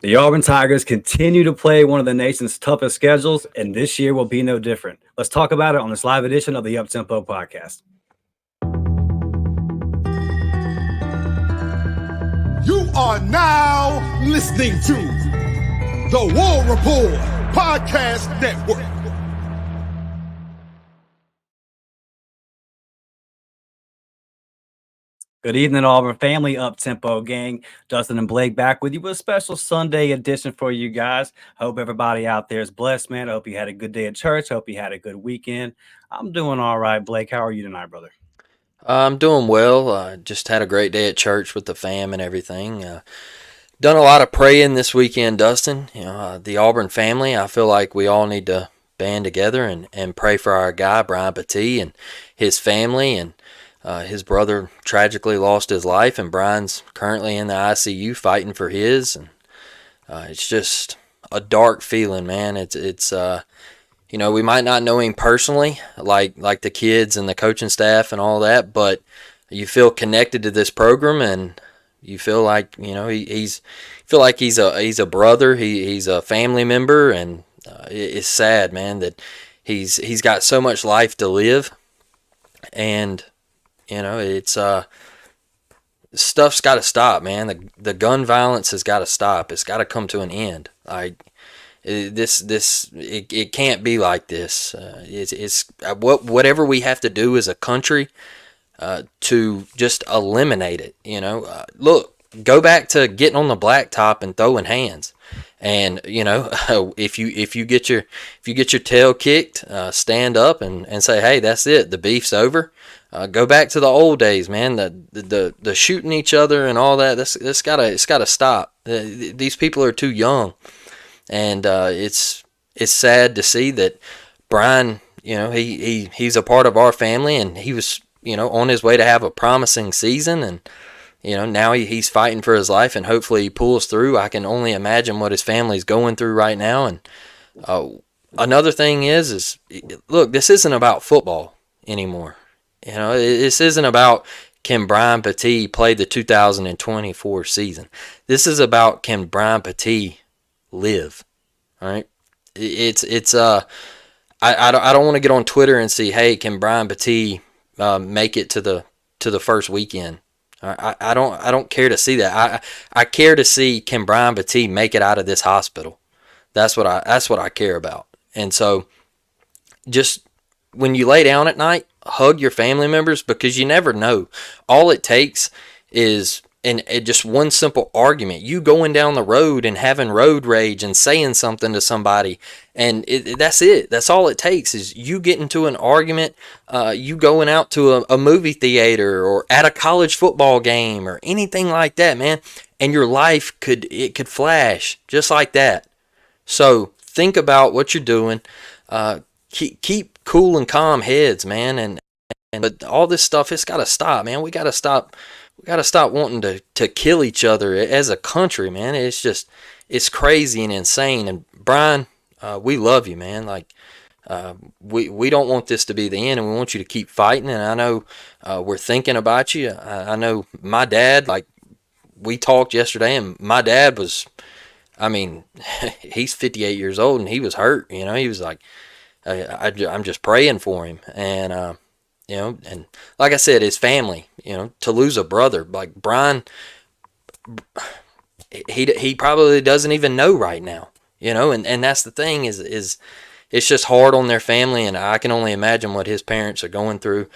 The Auburn Tigers continue to play one of the nation's toughest schedules, and this year will be no different. Let's talk about it on this live edition of the Uptempo podcast. You are now listening to the War Report Podcast Network. Good evening, Auburn family, Up-Tempo gang. Dustin and Blake back with you with a special Sunday edition for you guys. Hope everybody out there is blessed, man. I hope you had a good day at church. Hope you had a good weekend. I'm doing all right, Blake. How are you tonight, brother? I'm doing well. Just had a great day at church with the fam and everything. Done a lot of praying this weekend, Dustin. The Auburn family, I feel like we all need to band together and pray for our guy, Brian Battie, and his family. And his brother tragically lost his life, and Brian's currently in the ICU fighting for his. And it's just a dark feeling, man. It's we might not know him personally, like the kids and the coaching staff and all that, but you feel connected to this program, and you feel like he's a brother. He's a family member, and it's sad, man, that he's got so much life to live, and it's stuff's got to stop, man. The gun violence has got to stop. It's got to come to an end. It can't be like this. It's whatever we have to do as a country to just eliminate it. Look, go back to getting on the blacktop and throwing hands. And if you get your tail kicked, stand up and say, hey, that's it. The beef's over. Go back to the old days, man. The shooting each other and all that. It's gotta stop. These people are too young, and it's sad to see that Brian. He's a part of our family, and he was on his way to have a promising season, and now he's fighting for his life, and hopefully he pulls through. I can only imagine what his family's going through right now. And another thing is look, this isn't about football anymore. This isn't about can Brian Battie play the 2024 season. This is about can Brian Battie live. All right, I don't want to get on Twitter and see, hey, can Brian Battie make it to the first weekend. I don't care to see that. I care to see, can Brian Battie make it out of this hospital. That's what I care about. And so, just when you lay down at night, hug your family members, because you never know. All it takes is just one simple argument. You going down the road and having road rage and saying something to somebody, and that's it. That's all it takes is you get into an argument, you going out to a movie theater or at a college football game or anything like that, man, and your life could flash just like that. So think about what you're doing. Keep cool and calm heads, man, but all this stuff, it's got to stop, man. We got to stop wanting to kill each other as a country, man. It's crazy and insane. And Brian, we love you, man. Like, we don't want this to be the end, and we want you to keep fighting. And I know we're thinking about you. I know my dad, like, we talked yesterday, and my dad was, he's 58 years old, and he was hurt. He was like, I'm just praying for him. And, and like I said, his family, to lose a brother like Brian, he probably doesn't even know right now, and that's the thing is it's just hard on their family, and I can only imagine what his parents are going through.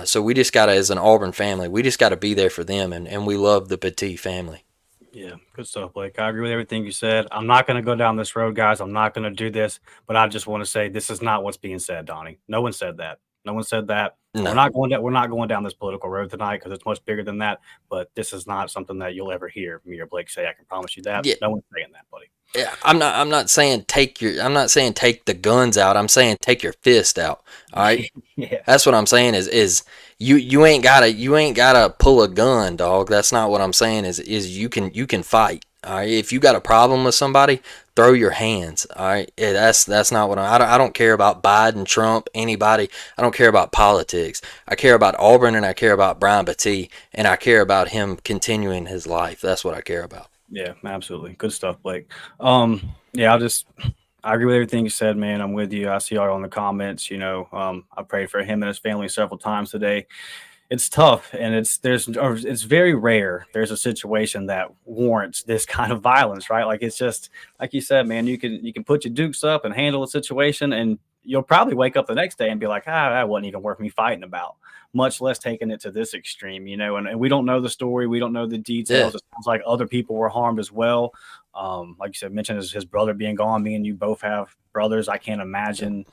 So we just gotta, as an Auburn family, we just gotta be there for them, and we love the Battie family. Yeah, good stuff, Blake. I agree with everything you said. I'm not going to go down this road, guys. I'm not going to do this, but I just want to say this is not what's being said, Donnie. No one said that. No one said that. No. We're not going down this political road tonight, because it's much bigger than that. But this is not something that you'll ever hear me or Blake say. I can promise you that. Yeah. No one's saying that, buddy. Yeah, I'm not saying take the guns out. I'm saying take your fist out. All right. Yeah. That's what I'm saying is you ain't gotta pull a gun, dog. That's not what I'm saying. Is you can fight. All right. If you got a problem with somebody, throw your hands. All right. Yeah, that's not what I don't care about Biden, Trump, anybody. I don't care about politics. I care about Auburn, and I care about Brian Battie, and I care about him continuing his life. That's what I care about. Yeah, absolutely. Good stuff, Blake. Yeah, I agree with everything you said, man. I'm with you. I see all in the comments. I prayed for him and his family several times today. It's tough, and it's very rare there's a situation that warrants this kind of violence, right? Like, it's just like you said, man. You can put your dukes up and handle a situation, and you'll probably wake up the next day and be like, that wasn't even worth me fighting about. Much less taking it to this extreme, and we don't know the story, we don't know the Yeah, details. It sounds like other people were harmed as well. Like you said, mentioned his brother being gone. Me and you both have brothers. I can't yep, imagine,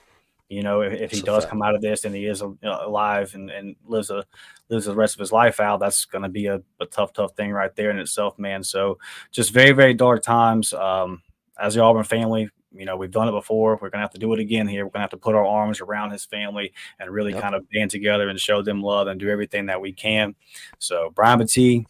if he that's a does fact. come out of this and he is alive and lives the rest of his life out, that's going to be a tough thing right there in itself, man. So just very, very dark times. As the Auburn family, we've done it before. We're going to have to do it again here. We're going to have to put our arms around his family and really Yep, kind of band together and show them love and do everything that we can. So Brian Battie,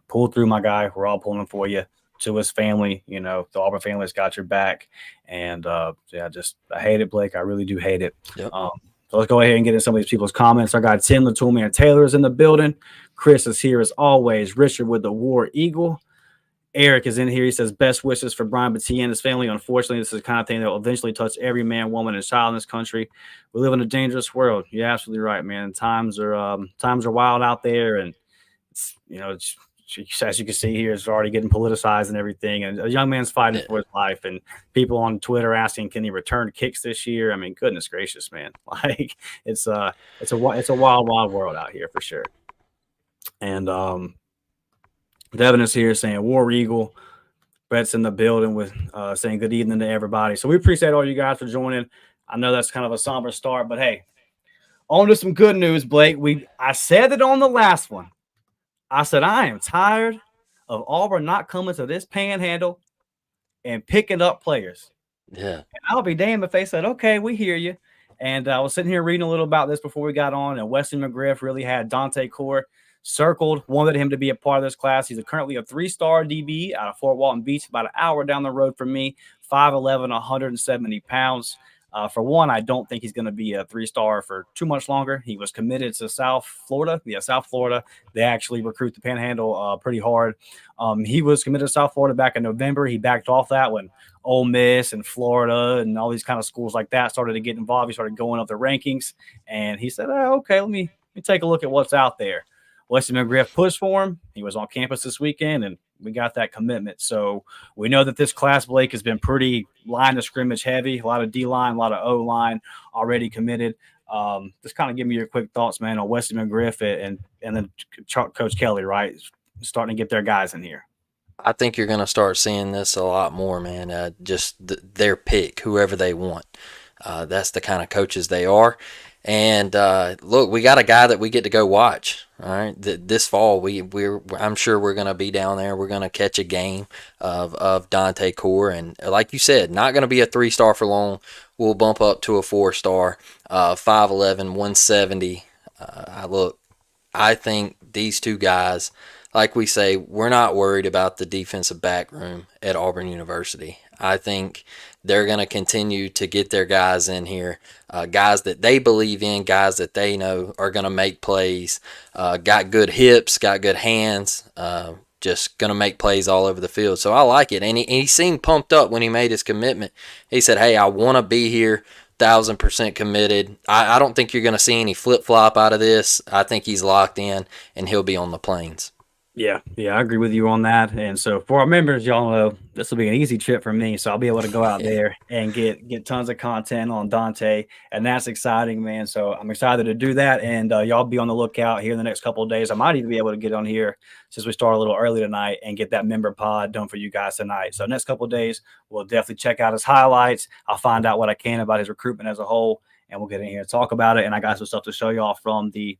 pull through, my guy. We're all pulling for you. To his family, the Auburn family's got your back. And yeah, I hate it, Blake. I really do hate it. yep. So let's go ahead and get in some of these people's comments. I got Tim, the Toolman Taylor is in the building. Chris is here as always. Richard with the War Eagle. Eric is in here. He says, best wishes for Brian Battie and his family. Unfortunately, this is the kind of thing that will eventually touch every man, woman, and child in this country. We live in a dangerous world. You're absolutely right, man. Times are wild out there, and it's as you can see here, it's already getting politicized and everything. And a young man's fighting Yeah. for his life, and people on Twitter asking, "Can he return kicks this year?" I mean, goodness gracious, man! Like, it's a wild, wild world out here for sure. And Devin is here saying, "War Eagle." Brett's in the building with saying good evening to everybody. So we appreciate all you guys for joining. I know that's kind of a somber start, but hey, on to some good news, Blake. I said it on the last one. I said, I am tired of Auburn not coming to this panhandle and picking up players. Yeah. And I'll be damned if they said, okay, we hear you. And I was sitting here reading a little about this before we got on, and Wesley McGriff really had Dante Core circled, wanted him to be a part of this class. He's currently a 3-star DB out of Fort Walton Beach, about an hour down the road from me, 5'11", 170 pounds. For one, I don't think he's going to be a 3-star for too much longer. He was committed to South Florida. Yeah, South Florida. They actually recruit the Panhandle pretty hard. He was committed to South Florida back in November. He backed off that when Ole Miss and Florida and all these kind of schools like that started to get involved. He started going up the rankings, and he said, okay, let me take a look at what's out there. Wesley McGriff pushed for him. He was on campus this weekend, and we got that commitment. So we know that this class, Blake, has been pretty line of scrimmage heavy. A lot of D-line, a lot of O-line already committed. Just kind of give me your quick thoughts, man, on Wesley McGriff and then Coach Kelly, right, starting to get their guys in here. I think you're going to start seeing this a lot more, man. Just their pick, whoever they want. That's the kind of coaches they are. And look, we got a guy that we get to go watch. All right, this fall I'm sure we're going to be down there. We're going to catch a game of Dante Core, and like you said, not going to be a 3-star for long. We'll bump up to a 4-star, 5'11", 170. I think these two guys, like we say, we're not worried about the defensive back room at Auburn University. I think they're going to continue to get their guys in here, guys that they believe in, guys that they know are going to make plays, got good hips, got good hands, just going to make plays all over the field. So I like it. And he seemed pumped up when he made his commitment. He said, hey, I want to be here, 1,000% committed. I don't think you're going to see any flip-flop out of this. I think he's locked in, and he'll be on the plains. Yeah, I agree with you on that. And so for our members, y'all know this will be an easy trip for me. So I'll be able to go out there and get tons of content on Dante, and that's exciting, man. So I'm excited to do that, and y'all be on the lookout here in the next couple of days. I might even be able to get on here since we start a little early tonight and get that member pod done for you guys tonight. So next couple of days, we'll definitely check out his highlights. I'll find out what I can about his recruitment as a whole, and we'll get in here and talk about it. And I got some stuff to show y'all from the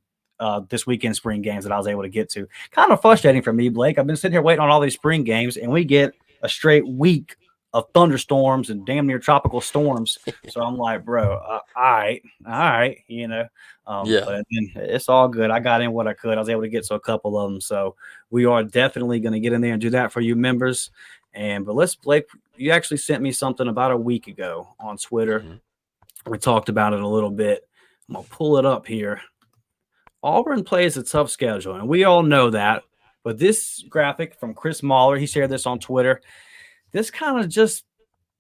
this weekend spring games that I was able to get to. Kind of frustrating for me, Blake. I've been sitting here waiting on all these spring games, and we get a straight week of thunderstorms and damn near tropical storms. So I'm like, bro, all right, Yeah. But it's all good. I got in what I could. I was able to get to a couple of them. So we are definitely going to get in there and do that for you members. But Blake, you actually sent me something about a week ago on Twitter. Mm-hmm. We talked about it a little bit. I'm going to pull it up here. Auburn plays a tough schedule, and we all know that. But this graphic from Chris Mahler, he shared this on Twitter. This kind of just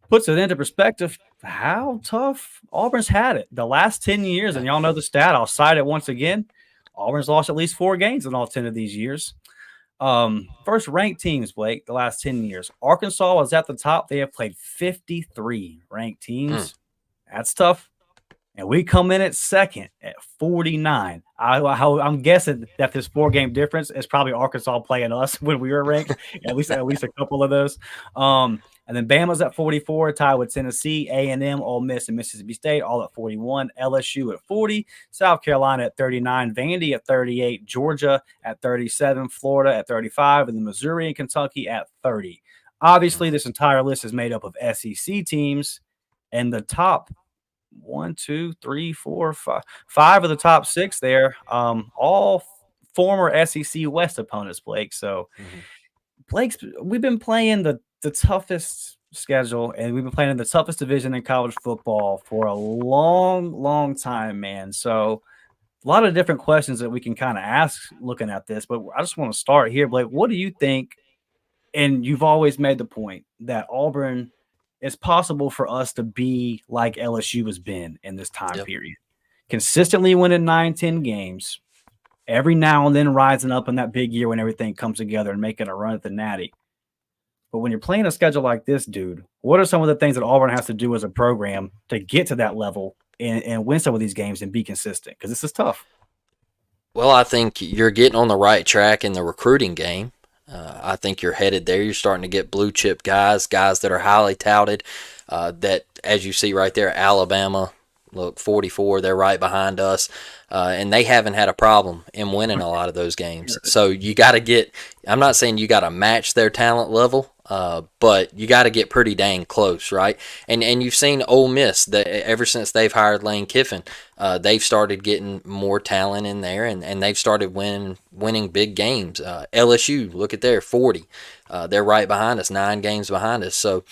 puts it into perspective how tough Auburn's had it the last 10 years. And y'all know the stat. I'll cite it once again. Auburn's lost at least 4 games in all 10 of these years. First ranked teams, Blake, the last 10 years. Arkansas was at the top. They have played 53 ranked teams. That's tough. And we come in at second at 49. I'm guessing that this 4-game difference is probably Arkansas playing us when we were ranked, at least a couple of those. And then Bama's at 44, tied with Tennessee, A&M, Ole Miss, and Mississippi State, all at 41. LSU at 40, South Carolina at 39, Vandy at 38, Georgia at 37, Florida at 35, and then Missouri and Kentucky at 30. Obviously, this entire list is made up of SEC teams, and the top 5 of the top 6 there, all former SEC West opponents, Blake. So, we've been playing the toughest schedule, and we've been playing in the toughest division in college football for a long time, man. So a lot of different questions that we can kind of ask looking at this, but I just want to start here, Blake. What do you think? And you've always made the point that Auburn, it's possible for us to be like LSU has been in this time period, consistently winning 9-10 games, every now and then rising up in that big year when everything comes together and making a run at the Natty. But when you're playing a schedule like this, dude, what are some of the things that Auburn has to do as a program to get to that level and win some of these games and be consistent? Because this is tough. Well, I think you're getting on the right track in the recruiting game. I think you're headed there. You're starting to get blue chip guys that are highly touted. That, as you see right there, Alabama, look, 44, they're right behind us. And they haven't had a problem in winning a lot of those games. So you got to get, I'm not saying you got to match their talent level, but you got to get pretty dang close, right? And you've seen Ole Miss, ever since they've hired Lane Kiffin, they've started getting more talent in there, and they've started winning big games. LSU, look at there, 40. They're right behind us, 9 games behind us. So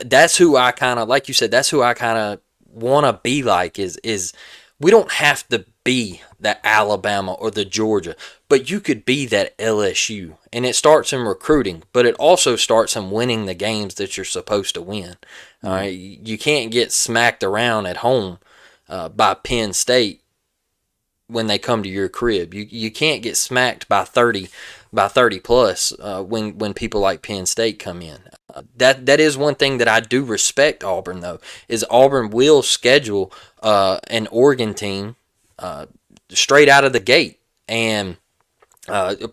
that's who I kind of, like you said, that's who I kind of want to be like, is we don't have to be the Alabama or the Georgia, but you could be that LSU. And it starts in recruiting, but it also starts in winning the games that you're supposed to win. All right, you can't get smacked around at home by Penn State when they come to your crib. You can't get smacked by 30 plus when people like Penn State come in. That is one thing that I do respect Auburn, though, is Auburn will schedule an Oregon team straight out of the gate, and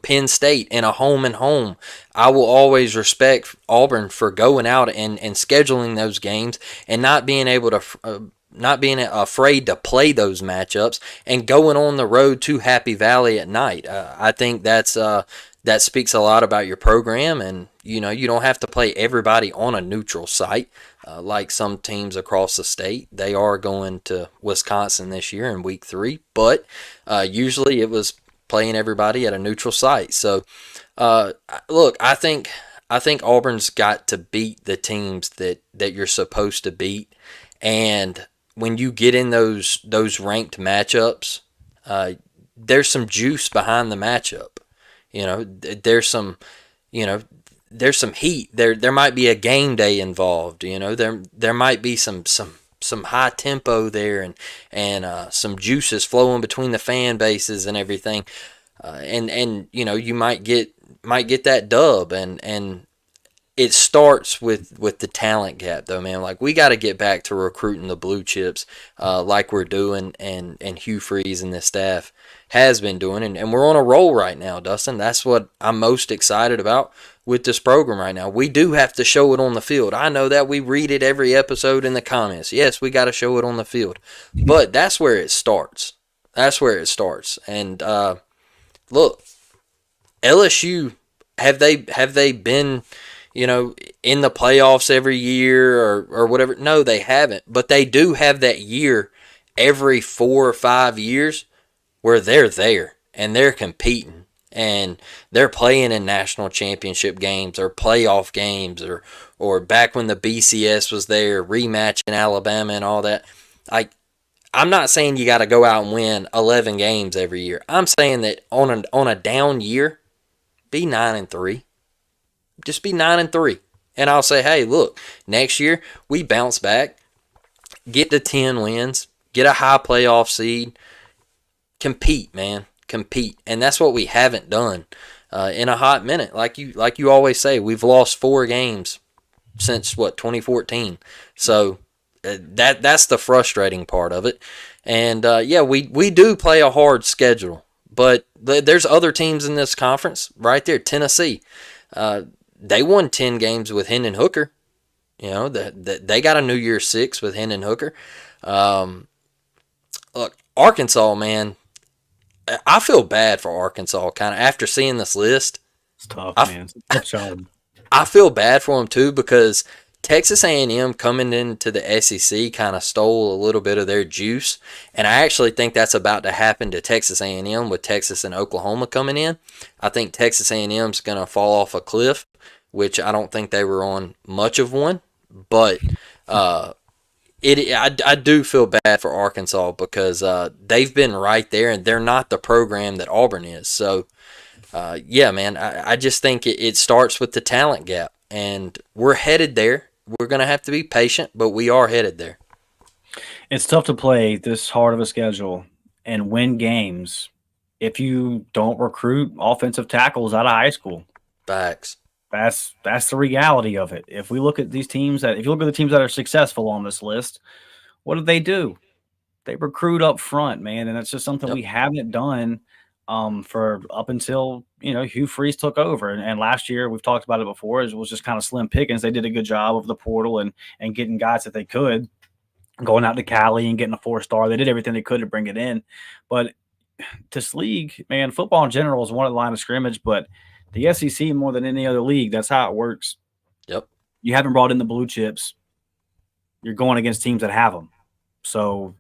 Penn State in a home and home. I will always respect Auburn for going out and scheduling those games and not being able to not being afraid to play those matchups and going on the road to Happy Valley at night. I think that speaks a lot about your program, and you don't have to play everybody on a neutral site like some teams across the state. They are going to Wisconsin this year in week 3, but usually it was playing everybody at a neutral site. So look, I think Auburn's got to beat the teams that you're supposed to beat, and when you get in those ranked matchups, there's some juice behind the matchup. There's some heat. There might be a game day involved. There might be some high tempo there, and some juices flowing between the fan bases and everything. And you might get that dub, and it starts with the talent gap, though, man. Like, we got to get back to recruiting the blue chips like we're doing, and Hugh Freeze and this staff has been doing, and we're on a roll right now, Dustin. That's what I'm most excited about with this program right now. We do have to show it on the field. I know that we read it every episode in the comments. Yes, we got to show it on the field, but that's where it starts. And look, LSU, have they been in the playoffs every year or whatever? No, they haven't. But they do have that year every 4 or 5 years where they're there and they're competing and they're playing in national championship games or playoff games, or back when the BCS was there, rematch in Alabama and all that. I'm not saying you got to go out and win 11 games every year. I'm saying that on a down year, be 9-3. Just be 9-3. And I'll say, hey, look, next year we bounce back, get to 10 wins, get a high playoff seed, compete, man, compete. And that's what we haven't done in a hot minute. Like you always say, we've lost 4 games since 2014. So that's the frustrating part of it. And we do play a hard schedule, but there's other teams in this conference right there. Tennessee, they won 10 games with Hendon Hooker. You know, they got a New Year's 6 with Hendon Hooker. Look, Arkansas, man, I feel bad for Arkansas kind of after seeing this list. It's tough, man. It's a tough job. I feel bad for them too because Texas A&M coming into the SEC kind of stole a little bit of their juice, and I actually think that's about to happen to Texas A&M with Texas and Oklahoma coming in. I think Texas A&M's going to fall off a cliff, which I don't think they were on much of one, but I do feel bad for Arkansas because they've been right there, and they're not the program that Auburn is. So, man, I just think it starts with the talent gap, and we're headed there. We're going to have to be patient, but we are headed there. It's tough to play this hard of a schedule and win games if you don't recruit offensive tackles out of high school. Facts. That's the reality of it. If you look at the teams that are successful on this list, what do? They recruit up front, man, and that's just something we haven't done for up until Hugh Freeze took over. And last year, we've talked about it before, it was just kind of slim pickings. They did a good job of the portal and getting guys that they could, going out to Cali and getting a 4-star. They did everything they could to bring it in. But this league, man, football in general is one of the line of scrimmage, but the SEC more than any other league, that's how it works. Yep. You haven't brought in the blue chips. You're going against teams that have them. So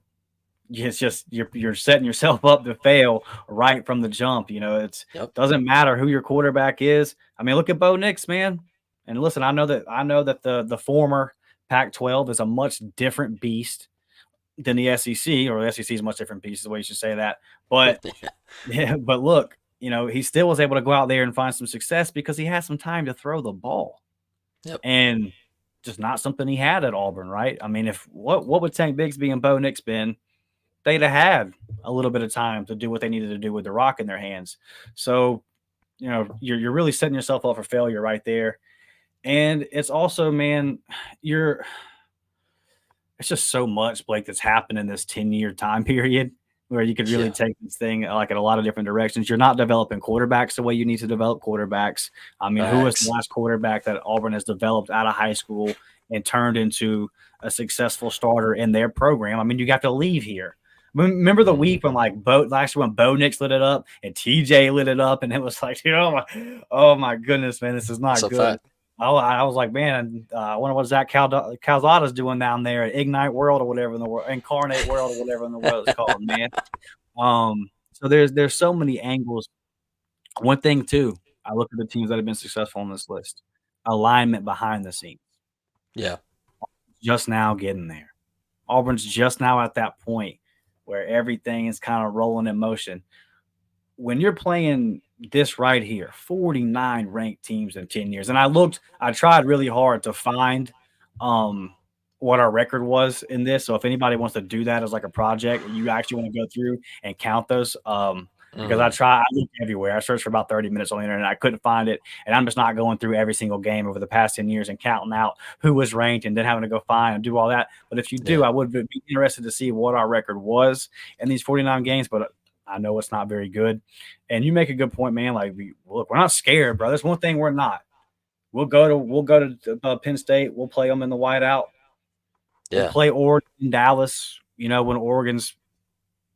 it's just you're setting yourself up to fail right from the jump. It doesn't matter who your quarterback is. I mean, look at Bo Nix, man. And listen, I know that the former Pac-12 is a much different beast than the SEC, or the SEC is a much different beast, is the way you should say that. But but look, he still was able to go out there and find some success because he had some time to throw the ball. Yep. And just not something he had at Auburn, right? I mean, what would Tank Bigsby and Bo Nix been? They'd have had a little bit of time to do what they needed to do with the rock in their hands. So, you're really setting yourself up for failure right there. And it's also, man, it's just so much, Blake, that's happened in this 10-year time period where you could really take this thing like in a lot of different directions. You're not developing quarterbacks the way you need to develop quarterbacks. I mean, who was the last quarterback that Auburn has developed out of high school and turned into a successful starter in their program? I mean, you got to leave here. Remember the week when last year when Bo Nix lit it up and TJ lit it up, and it was like, oh my goodness, man, this is not good. I was like, man, I wonder what Zach Calzada's doing down there at Ignite World or whatever in the world, Incarnate World or whatever in the world it's called, man. So there's so many angles. One thing too, I look at the teams that have been successful on this list. Alignment behind the scenes. Yeah. Just now getting there. Auburn's just now at that point where everything is kind of rolling in motion. When you're playing this right here, 49 ranked teams in 10 years. And I tried really hard to find what our record was in this. So if anybody wants to do that as like a project, you actually want to go through and count those, because I looked everywhere. I searched for about 30 minutes on the internet. I couldn't find it. And I'm just not going through every single game over the past 10 years and counting out who was ranked and then having to go find and do all that. But if you do, I would be interested to see what our record was in these 49 games. But I know it's not very good. And you make a good point, man. Like, we're not scared, bro. That's one thing we're not. We'll go to Penn State. We'll play them in the whiteout. We'll play Oregon, Dallas. When Oregon's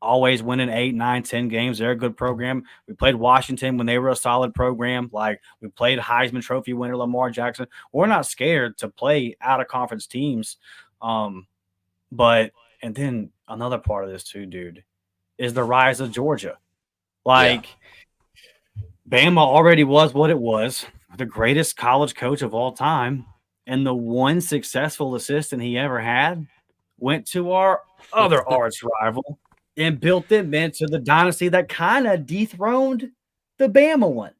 always winning 8, 9, 10 games. They're a good program. We played Washington when they were a solid program. Like, we played Heisman Trophy winner Lamar Jackson. We're not scared to play out-of-conference teams. But then another part of this too, dude, is the rise of Georgia. Bama already was what it was, the greatest college coach of all time, and the one successful assistant he ever had went to our other arch rival and built them into the dynasty that kind of dethroned the Bama one.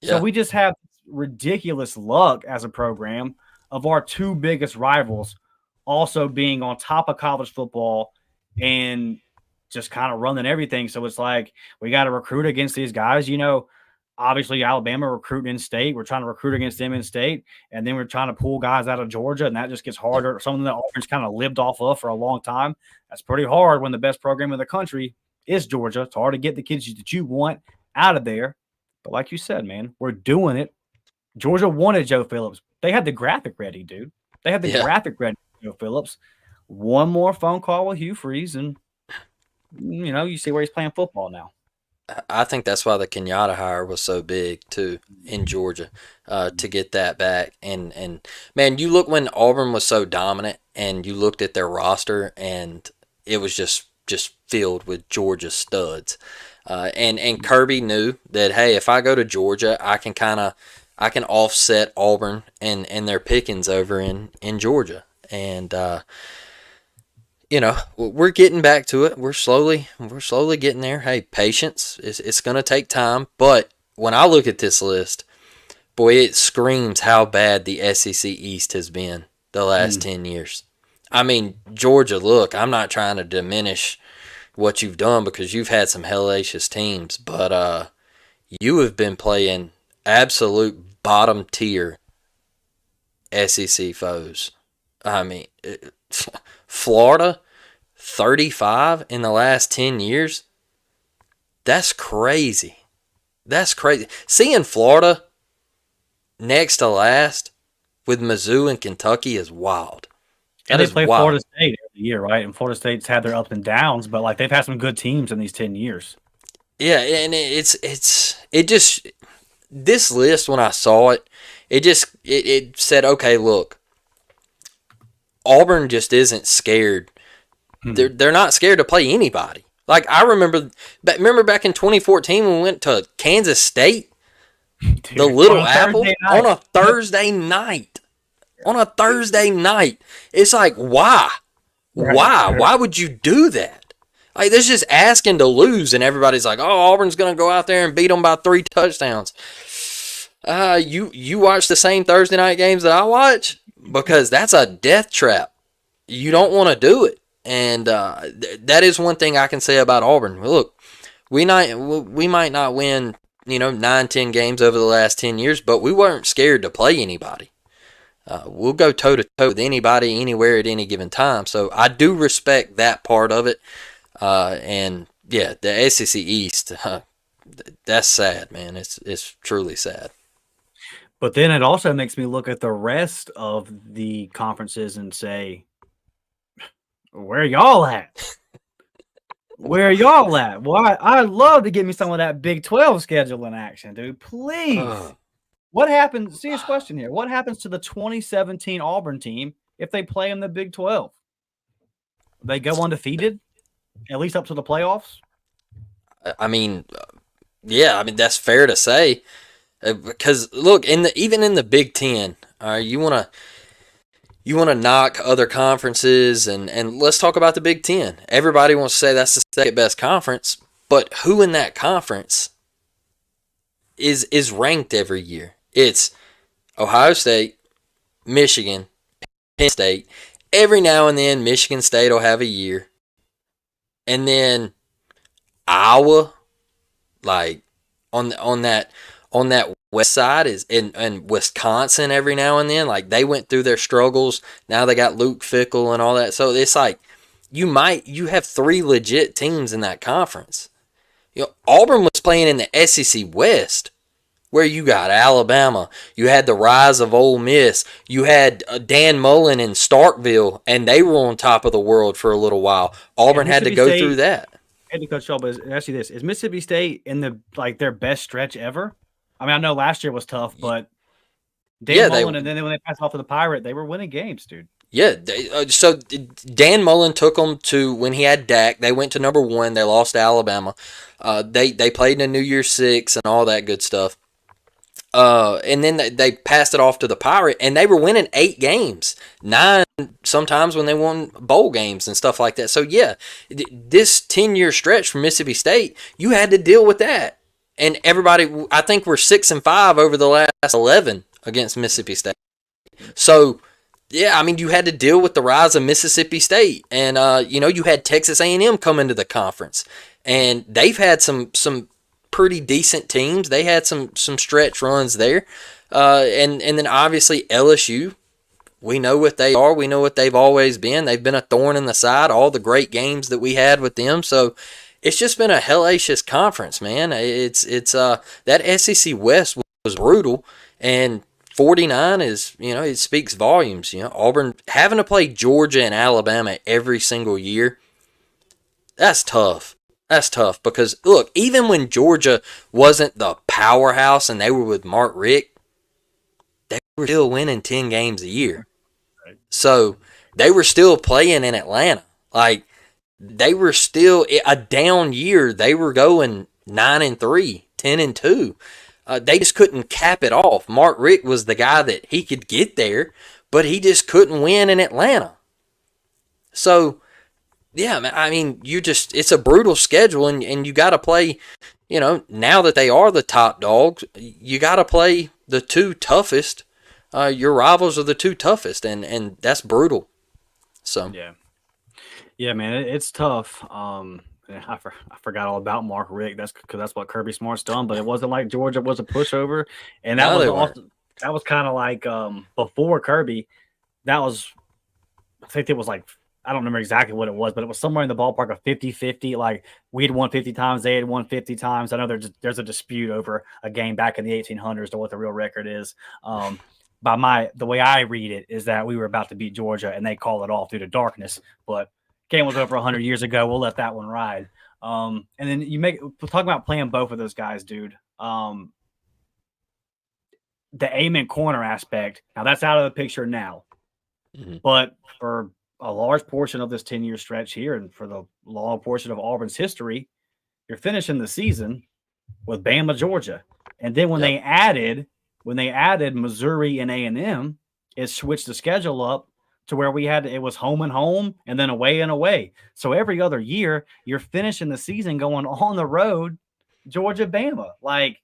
So Yeah. we just have ridiculous luck as a program of our two biggest rivals also being on top of college football and just kind of running everything. So it's like we got to recruit against these guys. Obviously Alabama recruiting in state. We're trying to recruit against them in state, and then we're trying to pull guys out of Georgia, and that just gets harder. Something that Auburn's kind of lived off of for a long time. That's pretty hard when the best program in the country is Georgia. It's hard to get the kids that you want out of there. But like you said, man, we're doing it. Georgia wanted Joe Phillips. They had the graphic ready, dude. They had the graphic ready for Joe Phillips. One more phone call with Hugh Freeze, and you see where he's playing football now. I think that's why the Kenyatta hire was so big too in Georgia, to get that back. And man, you look when Auburn was so dominant, and you looked at their roster, and it was just filled with Georgia studs. And Kirby knew that, hey, if I go to Georgia, I can offset Auburn and their pickings over in Georgia. And we're getting back to it. We're slowly getting there. Hey, patience. It's going to take time. But when I look at this list, boy, it screams how bad the SEC East has been the last 10 years. I mean, Georgia, look, I'm not trying to diminish what you've done because you've had some hellacious teams, but you have been playing absolute bottom tier SEC foes. I mean, Florida, 35 in the last 10 years. That's crazy. That's crazy. Seeing Florida next to last with Mizzou and Kentucky is wild. And they play Florida State every year, right? And Florida State's had their ups and downs, but like they've had some good teams in these 10 years. Yeah, and it just this list, when I saw it, it said, okay, look, Auburn just isn't scared. They're not scared to play anybody. Like I remember back in 2014 when we went to Kansas State, dude, the Little Apple on a Thursday night. On a Thursday night. It's like, why? Why would you do that? Like, that's just asking to lose, and everybody's like, oh, Auburn's going to go out there and beat them by 3 touchdowns. You watch the same Thursday night games that I watch? Because that's a death trap. You don't want to do it. And that is one thing I can say about Auburn. Look, we might not win, 9-10 games over the last 10 years, but we weren't scared to play anybody. We'll go toe-to-toe with anybody, anywhere, at any given time. So I do respect that part of it. And, yeah, the SEC East, that's sad, man. It's truly sad. But then it also makes me look at the rest of the conferences and say, where y'all at? Where y'all at? Well, I'd love to get me some of that Big 12 schedule in action, dude. Please. What happens? Serious question here. What happens to the 2017 Auburn team if they play in the Big 12? They go undefeated, at least up to the playoffs? I mean, yeah, that's fair to say. Because look, even in the Big 10, you want to knock other conferences, and let's talk about the Big 10. Everybody wants to say that's the second best conference, but who in that conference is ranked every year? It's Ohio State, Michigan, Penn State. Every now and then, Michigan State will have a year. And then Iowa, like on that west side, is and Wisconsin every now and then. Like they went through their struggles. Now they got Luke Fickell and all that. So it's like you have 3 legit teams in that conference. Auburn was playing in the SEC West, where you got Alabama, you had the rise of Ole Miss, you had Dan Mullen in Starkville, and they were on top of the world for a little while. Auburn had to go through that. I had to Coach Shaw, but ask you this: is Mississippi State in their best stretch ever? I mean, I know last year was tough, but Dan Mullen, and then when they passed off to the Pirate, they were winning games, dude. Yeah, so Dan Mullen took them to, when he had Dak, they went to number 1. They lost to Alabama. They played in a New Year's Six and all that good stuff. And then they passed it off to the Pirate, and they were winning 8 games, 9 sometimes when they won bowl games and stuff like that. So, yeah, this 10-year stretch from Mississippi State, you had to deal with that. And everybody, I think we're 6-5 over the last 11 against Mississippi State. So, yeah, I mean, you had to deal with the rise of Mississippi State, and you had Texas A&M come into the conference, and they've had some pretty decent teams. They had some stretch runs there, and then obviously LSU. We know what they are. We know what they've always been. They've been a thorn in the side. All the great games that we had with them. So it's just been a hellacious conference, man. It's that SEC West was brutal, and 49 is, it speaks volumes. Auburn having to play Georgia and Alabama every single year. That's tough. That's tough because look, even when Georgia wasn't the powerhouse and they were with Mark Richt, they were still winning 10 games a year. So they were still playing in Atlanta. Like, they were still a down year. They were going 9-3, 10-2. They just couldn't cap it off. Mark Richt was the guy that he could get there, but he just couldn't win in Atlanta. So, yeah, I mean, it's a brutal schedule, and you got to play, now that they are the top dogs, you got to play the two toughest. Your rivals are the two toughest, and that's brutal. So yeah, man, it's tough. I forgot all about Mark Richt. That's because that's what Kirby Smart's done. But it wasn't like Georgia was a pushover, and that was kind of like before Kirby. I think it was like, I don't remember exactly what it was, but it was somewhere in the ballpark of 50-50. Like, we'd won 50 times, they had won 50 times. I know there's a dispute over a game back in the 1800s to what the real record is. The way I read it is that we were about to beat Georgia and they called it off due to darkness, but game was over 100 years ago. We'll let that one ride. And then we're talking about playing both of those guys, dude. The aiming corner aspect, now that's out of the picture now, but for a large portion of this 10-year stretch here, and for the long portion of Auburn's history, you're finishing the season with Bama, Georgia. And then when they added Missouri and A&M, it switched the schedule up to where it was home and home and then away and away. So every other year, you're finishing the season going on the road, Georgia, Bama. Like,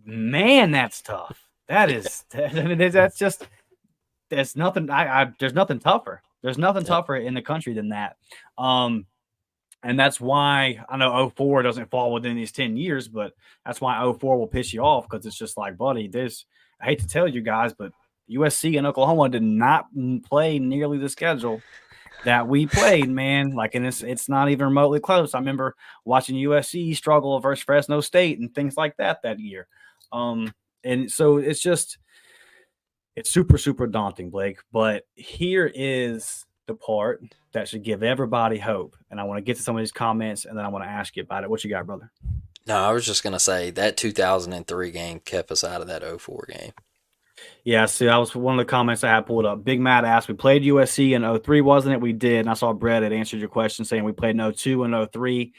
man, that's tough. That is, that's just, there's nothing. There's nothing tougher. There's nothing tougher in the country than that. And that's why I know 04 doesn't fall within these 10 years, but that's why 04 will piss you off, because it's just like, buddy, I hate to tell you guys, but USC and Oklahoma did not play nearly the schedule that we played, man. Like, and it's not even remotely close. I remember watching USC struggle versus Fresno State and things like that year. And so it's super, super daunting, Blake. But here is the part that should give everybody hope. And I want to get to some of these comments, and then I want to ask you about it. What you got, brother? No, I was just going to say that 2003 game kept us out of that 04 game. Yeah, see, that was one of the comments I had pulled up. Big Matt asked, we played USC in 03, wasn't it? We did. And I saw Brett had answered your question saying we played in 02 and 03.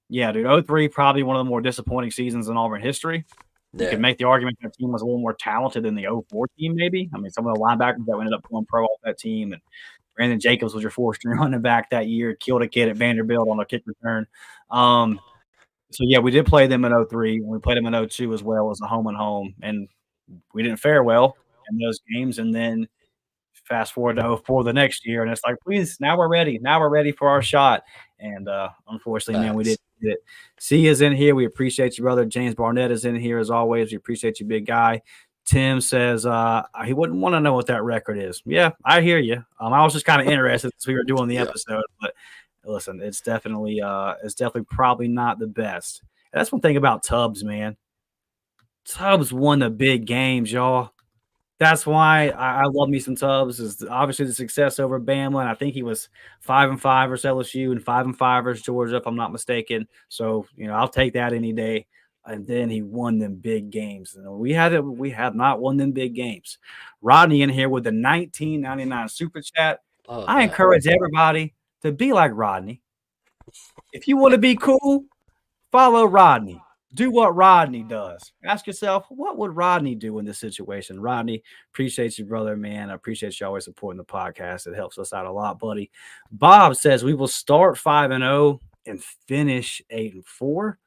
Yeah, dude, 03, probably one of the more disappointing seasons in Auburn history. You could make the argument that team was a little more talented than the 04 team, maybe. I mean, some of the linebackers that ended up going pro off that team, and Brandon Jacobs was your four-string running back that year, killed a kid at Vanderbilt on a kick return. So, yeah, we did play them in 03. We played them in 02 as well as a home and home, and we didn't fare well in those games. And then fast forward to 04 the next year, and it's like, please, now we're ready. Now we're ready for our shot. And unfortunately, man, we didn't get it. C is in here. We appreciate you, brother. James Barnett is in here as always. We appreciate you, big guy. Tim says he wouldn't want to know what that record is. Yeah, I hear you. I was just kind of interested as we were doing the episode, but listen, it's definitely probably not the best. And that's one thing about Tubbs, man. Tubbs won the big games, y'all. That's why I love me some Tubbs. Is obviously the success over Bama, and I think he was 5-5 versus LSU and 5-5 versus Georgia, if I'm not mistaken. So I'll take that any day. And then he won them big games. And we have not won them big games. Rodney in here with the 1999 super chat. I encourage everybody to be like Rodney. If you want to be cool, follow Rodney. Do what Rodney does. Ask yourself, what would Rodney do in this situation? Rodney, appreciate you, brother, man. I appreciate you always supporting the podcast. It helps us out a lot, buddy. Bob says we will start 5-0 and finish 8-4.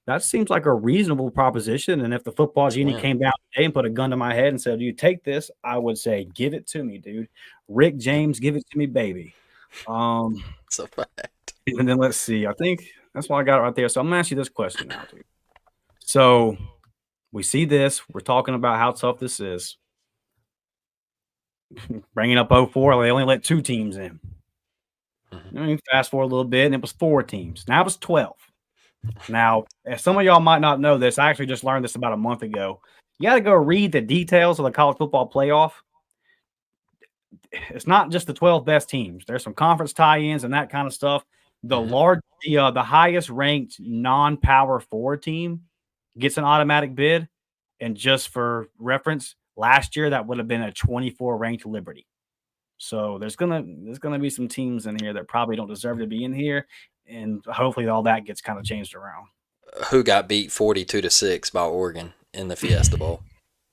that seems like a reasonable proposition. And if the football genie came down today and put a gun to my head and said, "You take this," I would say, "Give it to me, dude. Rick James, give it to me, baby." It's a fact. And then let's see. I think that's what I got right there. So I'm gonna ask you this question now, dude. So we see this. We're talking about how tough this is. Bringing up 04, they only let 2 teams in. Fast forward a little bit, and it was 4 teams. Now it's 12. Now, if some of y'all might not know this, I actually just learned this about a month ago. You got to go read the details of the college football playoff. It's not just the 12 best teams. There's some conference tie-ins and that kind of stuff. The highest ranked non-power 4 team gets an automatic bid. And just for reference, last year that would have been a 24 ranked Liberty. So there's gonna be some teams in here that probably don't deserve to be in here, and hopefully all that gets kind of changed around. Who got beat 42-6 by Oregon in the Fiesta Bowl?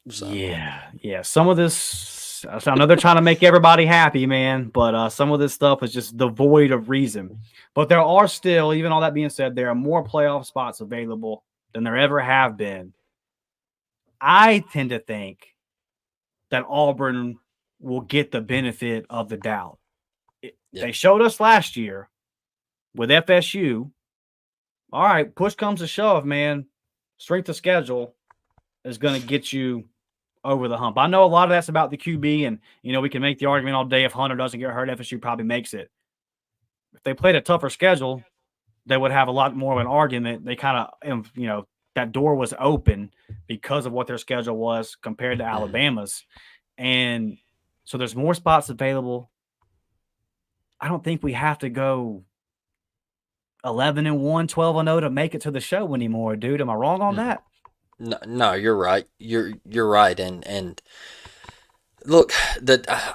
So. Yeah. Some of this, I know they're trying to make everybody happy, man, but some of this stuff is just devoid of reason. But there are still, even all that being said, there are more playoff spots available than there ever have been. I tend to think that Auburn will get the benefit of the doubt. They showed us last year with FSU. All right, push comes to shove, man. Strength of schedule is going to get you over the hump. I know a lot of that's about the QB, and we can make the argument all day if Hunter doesn't get hurt, FSU probably makes it. If they played a tougher schedule, they would have a lot more of an argument. They kind of, that door was open because of what their schedule was compared to Alabama's. And so there's more spots available. I don't think we have to go 11-1, 12-0 to make it to the show anymore, dude. Am I wrong on that? No, you're right. You're right. And look,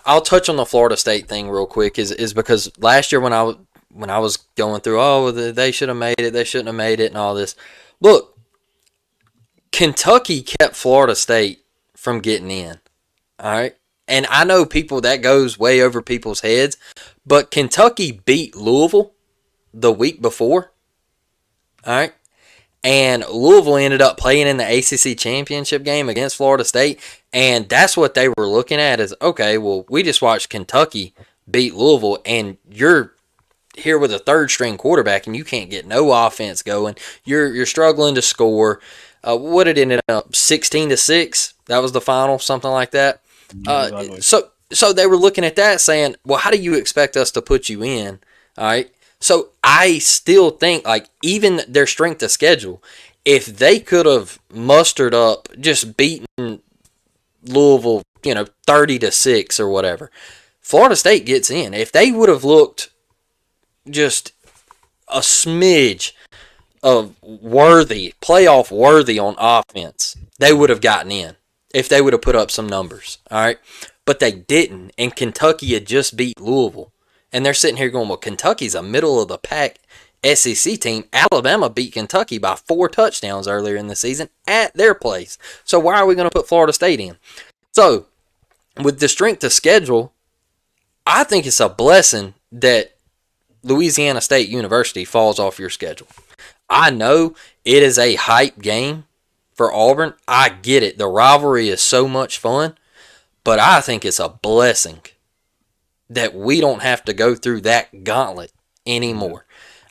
I'll touch on the Florida State thing real quick is because last year when I was going through, they should have made it, they shouldn't have made it, and all this. Look, Kentucky kept Florida State from getting in. All right. And I know that goes way over people's heads, but Kentucky beat Louisville the week before. All right. And Louisville ended up playing in the ACC championship game against Florida State. And that's what they were looking at is, okay, well, we just watched Kentucky beat Louisville, and you're here with a third-string quarterback, and you can't get no offense going. You're struggling to score. What it ended up, 16-6? That was the final, something like that. So they were looking at that saying, well, how do you expect us to put you in? All right. So I still think, even their strength of schedule, if they could have mustered up, just beaten Louisville, 30-6 or whatever, Florida State gets in. If they would have looked just a smidge of playoff worthy on offense, they would have gotten in if they would have put up some numbers. All right. But they didn't. And Kentucky had just beat Louisville. And they're sitting here going, well, Kentucky's a middle-of-the-pack SEC team. Alabama beat Kentucky by 4 touchdowns earlier in the season at their place. So why are we going to put Florida State in? So with the strength of schedule, I think it's a blessing that Louisiana State University falls off your schedule. I know it is a hype game for Auburn. I get it. The rivalry is so much fun. But I think it's a blessing that we don't have to go through that gauntlet anymore.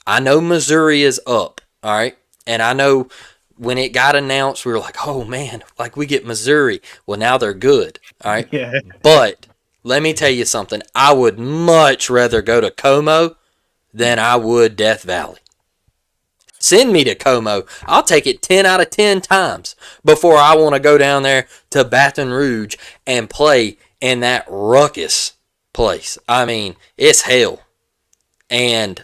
I know Missouri is up, all right? And I know when it got announced, we were like, oh, man, we get Missouri. Well, now they're good, all right? Yeah. But let me tell you something. I would much rather go to Como than I would Death Valley. Send me to Como. I'll take it 10 out of 10 times before I want to go down there to Baton Rouge and play in that ruckus place. I mean, it's hell. And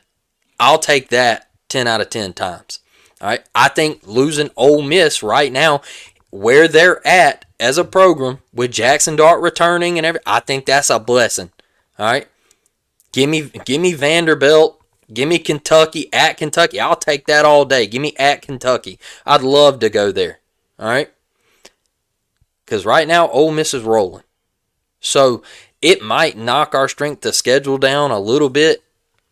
I'll take that 10 out of 10 times. All right. I think losing Ole Miss right now, where they're at as a program with Jackson Dart returning and everything, I think that's a blessing. All right. Give me Vanderbilt. Give me Kentucky at Kentucky. I'll take that all day. Give me at Kentucky. I'd love to go there. All right. Because right now, Ole Miss is rolling. So it might knock our strength of schedule down a little bit,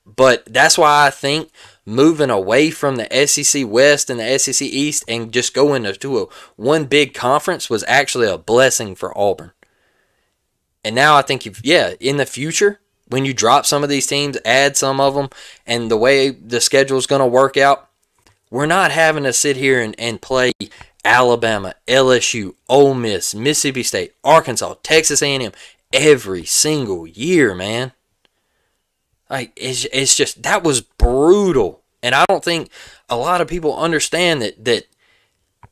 but that's why I think moving away from the SEC West and the SEC East and just going to a one big conference was actually a blessing for Auburn. And now I think in the future, when you drop some of these teams, add some of them, and the way the schedule is going to work out, we're not having to sit here and play Alabama, LSU, Ole Miss, Mississippi State, Arkansas, Texas A&M every single year, man. Like it's just, that was brutal, and I don't think a lot of people understand that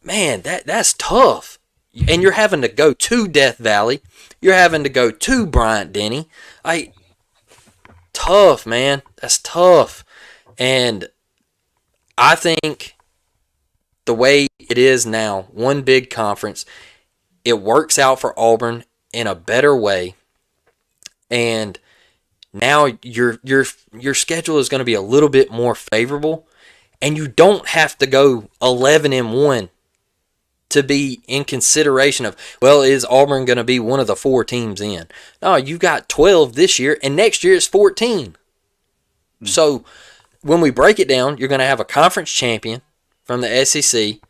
man, that's tough. And you're having to go to Death Valley, you're having to go to Bryant-Denny. Tough, man. That's tough. And I think the way it is now, one big conference, it works out for Auburn in a better way. And now your schedule is going to be a little bit more favorable, and you don't have to go 11-1 to be in consideration of, well, is Auburn going to be one of the 4 teams in? No, you got 12 this year, and next year it's 14. So when we break it down, you're going to have a conference champion from the SEC,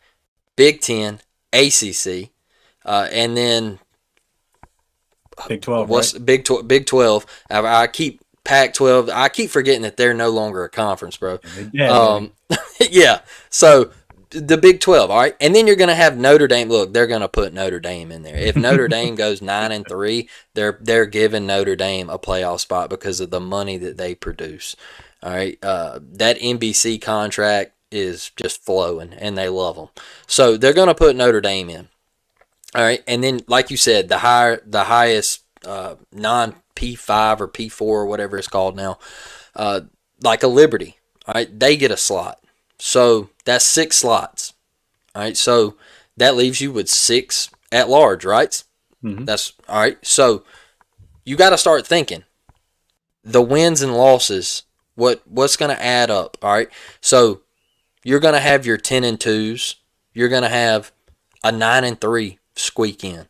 Big Ten, ACC, and then Big 12. What's right? Big 12? I keep Pac-12. I keep forgetting that they're no longer a conference, bro. Yeah. Yeah. So the Big 12, all right, and then you're going to have Notre Dame. Look, they're going to put Notre Dame in there. If Notre Dame goes 9-3, they're giving Notre Dame a playoff spot because of the money that they produce. All right, that NBC contract is just flowing, and they love them. So they're going to put Notre Dame in. All right, and then like you said, the highest non-P5 or P4 or whatever it's called now, like a Liberty. All right, they get a slot. So that's 6 slots. All right, so that leaves you with 6 at large, right? Mm-hmm. That's all right. So you got to start thinking the wins and losses. What's going to add up? All right, so you're going to have your 10-2s. You're going to have a 9-3 squeak in.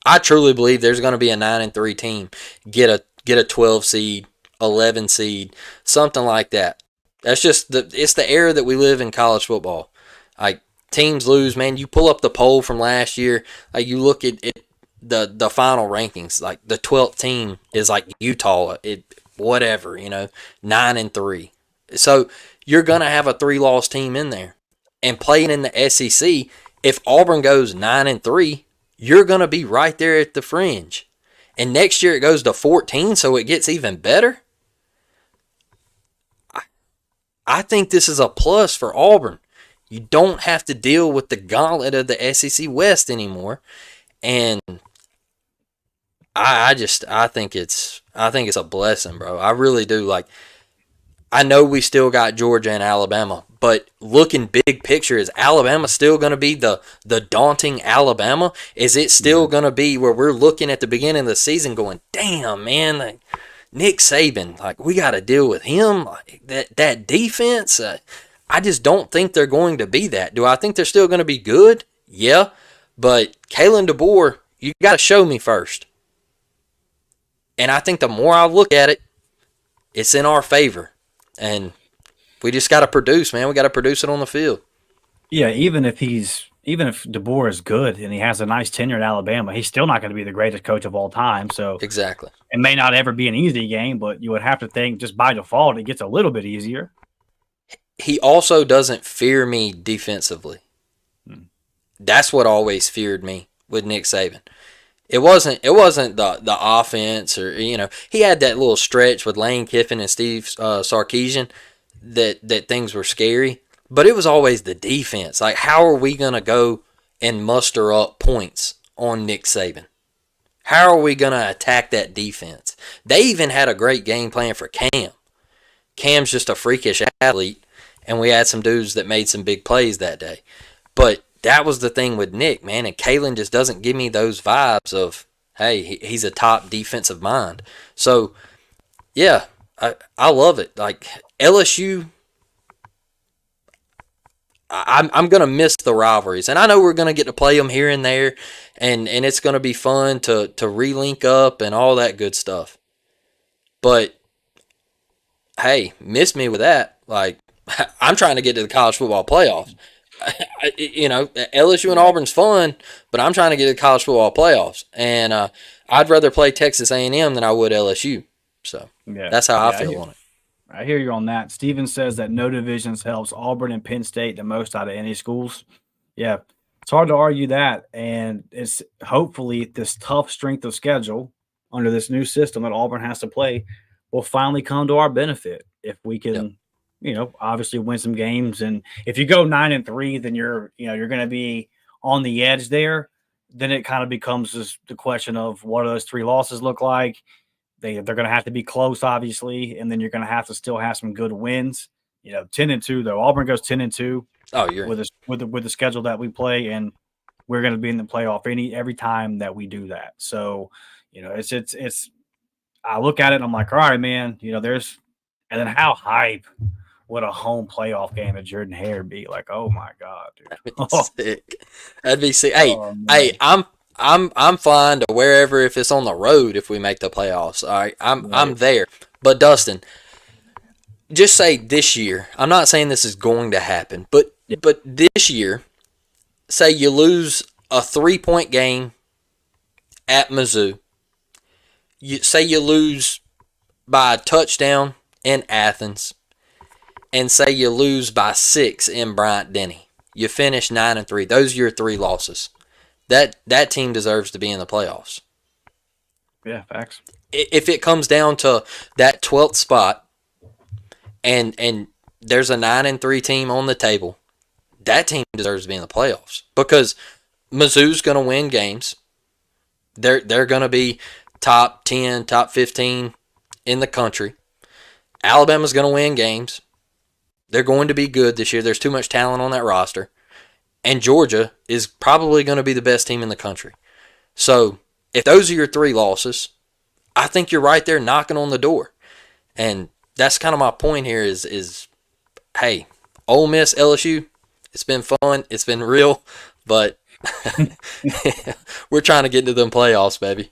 I truly believe there's going to be a 9-3 team get a 12 seed, 11 seed, something like that. That's just it's the era that we live in college football. Like, teams lose, man. You pull up the poll from last year, like you look at the final rankings, like the 12th team is like Utah, 9-3. So you're going to have a 3-loss team in there. And playing in the SEC, if Auburn goes 9-3, you're going to be right there at the fringe. And next year it goes to 14, so it gets even better. I think this is a plus for Auburn. You don't have to deal with the gauntlet of the SEC West anymore. And I think it's a blessing, bro. I really do. Like, I know we still got Georgia and Alabama, but looking big picture, is Alabama still going to be the daunting Alabama? Is it still going to be where we're looking at the beginning of the season going, damn, man, like, Nick Saban, like, we got to deal with him, like, that defense? I just don't think they're going to be that. Do I think they're still going to be good? Yeah, but Kalen DeBoer, you got to show me first. And I think the more I look at it, it's in our favor. And we just got to produce, man. We got to produce it on the field. Yeah, even if DeBoer is good and he has a nice tenure at Alabama, he's still not going to be the greatest coach of all time. So Exactly. it may not ever be an easy game, but you would have to think just by default it gets a little bit easier. He also doesn't fear me defensively. That's what always feared me with Nick Saban. It wasn't the offense, or he had that little stretch with Lane Kiffin and Steve Sarkisian that things were scary, but it was always the defense. Like, how are we going to go and muster up points on Nick Saban? How are we going to attack that defense? They even had a great game plan for Cam. Cam's just a freakish athlete, and we had some dudes that made some big plays that day. But that was the thing with Nick, man, and Kalen just doesn't give me those vibes of, hey, he's a top defensive mind. So, yeah, I love it. Like, LSU, I'm going to miss the rivalries. And I know we're going to get to play them here and there, and it's going to be fun to re-link up and all that good stuff. But, hey, miss me with that. Like, I'm trying to get to the college football playoffs. LSU and Auburn's fun, but I'm trying to get to the college football playoffs, and I'd rather play Texas A&M than I would LSU. So that's how I feel on it. I hear you on that. Steven says that no divisions helps Auburn and Penn State the most out of any schools. Yeah, it's hard to argue that, and it's hopefully this tough strength of schedule under this new system that Auburn has to play will finally come to our benefit if we can, obviously win some games. And if you go 9-3, then you're going to be on the edge there. Then it kind of becomes the question of what do those 3 losses look like? They're going to have to be close, obviously, and then you're going to have to still have some good wins. 10-2 though. Auburn goes 10-2. Oh, you're with the schedule that we play, and we're going to be in the playoff every time that we do that. So, it's. I look at it and I'm like, all right, man. And then how hype would a home playoff game at Jordan Hare be? Like, oh my god, dude, that'd be sick. That'd be sick. Hey, I'm fine to wherever if it's on the road if we make the playoffs. All right, I'm there. But Dustin, just say this year. I'm not saying this is going to happen, but this year, say you lose a 3-point game at Mizzou. You lose by a touchdown in Athens, and say you lose by 6 in Bryant-Denny. You finish 9-3. Those are your 3 losses. That team deserves to be in the playoffs. Yeah, facts. If it comes down to that 12th spot, and there's a 9-3 team on the table, that team deserves to be in the playoffs because Mizzou's going to win games. They're going to be top 10, top 15 in the country. Alabama's going to win games. They're going to be good this year. There's too much talent on that roster. And Georgia is probably going to be the best team in the country. So if those are your 3 losses, I think you're right there knocking on the door. And that's kind of my point here is hey, Ole Miss, LSU, it's been fun. It's been real. But we're trying to get into them playoffs, baby.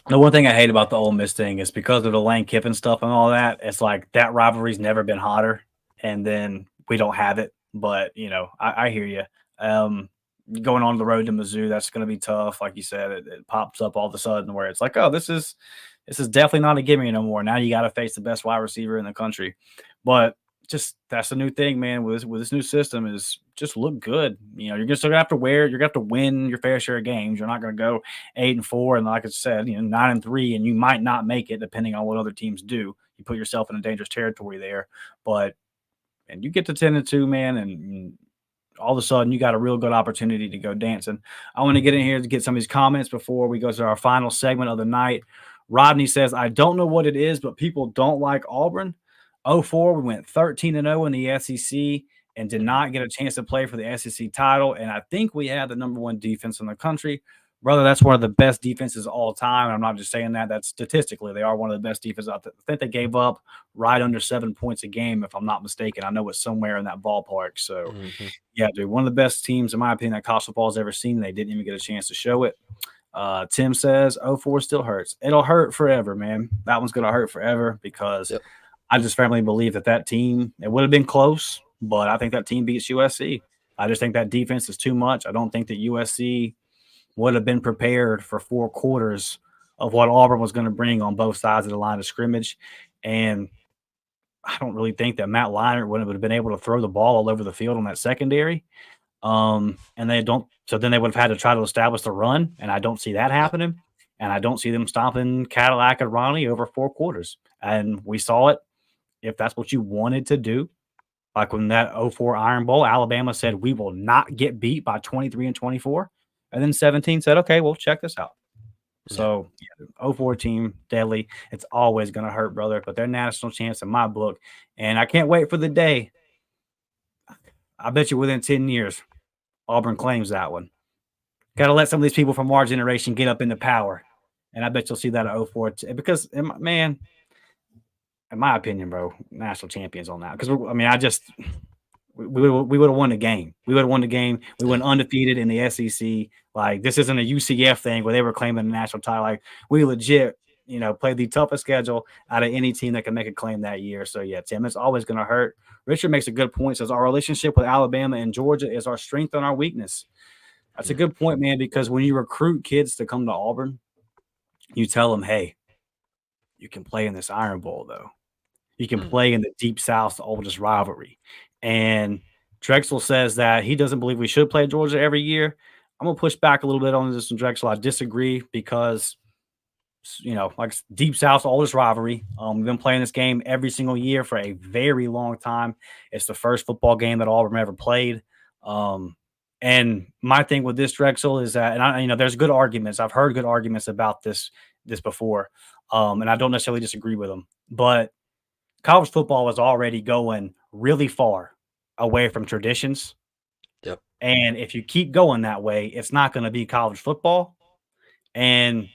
The one thing I hate about the Ole Miss thing is because of the Lane Kiffin stuff and all that, it's like that rivalry's never been hotter, and then we don't have it. But, I hear you. Going on the road to Mizzou, that's going to be tough. Like you said, it pops up all of a sudden where it's like, oh, this is definitely not a gimme no more. Now you got to face the best wide receiver in the country. But just that's the new thing, man. With this new system is just look good. You're still gonna have to you're gonna have to win your fair share of games. You're not gonna go 8-4 and like I said, 9-3, and you might not make it depending on what other teams do. You put yourself in a dangerous territory there. And you get to 10-2, man, and all of a sudden you got a real good opportunity to go dancing. I want to get in here to get some of these comments before we go to our final segment of the night. Rodney says, I don't know what it is, but people don't like Auburn. 2004, we went 13-0 in the SEC and did not get a chance to play for the SEC title. And I think we had the number 1 defense in the country. Brother, that's one of the best defenses of all time. And I'm not just saying that. That's statistically, they are one of the best defenses out there. I think they gave up right under 7 points a game, if I'm not mistaken. I know it's somewhere in that ballpark. So, yeah, dude, one of the best teams, in my opinion, that college football has ever seen. They didn't even get a chance to show it. Tim says, 2004 still hurts. It'll hurt forever, man. That one's going to hurt forever because I just firmly believe that team, it would have been close, but I think that team beats USC. I just think that defense is too much. I don't think that USC would have been prepared for 4 quarters of what Auburn was going to bring on both sides of the line of scrimmage. And I don't really think that Matt Leinart would have been able to throw the ball all over the field on that secondary. And they don't. So then they would have had to try to establish the run, and I don't see that happening. And I don't see them stopping Cadillac and Ronnie over 4 quarters. And we saw it. If that's what you wanted to do, like when that 2004 Iron Bowl, Alabama said, we will not get beat by 23 and 24. And then 17 said, okay, well, check this out. So, 2004 team, deadly. It's always going to hurt, brother, but they're national champs in my book. And I can't wait for the day. I bet you within 10 years, Auburn claims that one. Got to let some of these people from our generation get up into power. And I bet you'll see that at 2004 because, man, in my opinion, bro, national champions on that. Because, we would have won the game. We would have won the game. We went undefeated in the SEC. Like, this isn't a UCF thing where they were claiming the national title. Like, we legit played the toughest schedule out of any team that can make a claim that year. So yeah, Tim, it's always going to hurt. Richard makes a good point. Says our relationship with Alabama and Georgia is our strength and our weakness. That's a good point, man, because when you recruit kids to come to Auburn, you tell them, hey, you can play in this Iron Bowl, though. You can play in the Deep South's oldest rivalry. And Drexel says that he doesn't believe we should play Georgia every year. I'm going to push back a little bit on this, and Drexel. I disagree because, like Deep South's oldest rivalry. We've been playing this game every single year for a very long time. It's the first football game that Auburn ever played. And my thing with this, Drexel, is that, and there's good arguments. I've heard good arguments about this before, and I don't necessarily disagree with them. But college football is already going really far away from traditions. Yep. And if you keep going that way, it's not going to be college football. And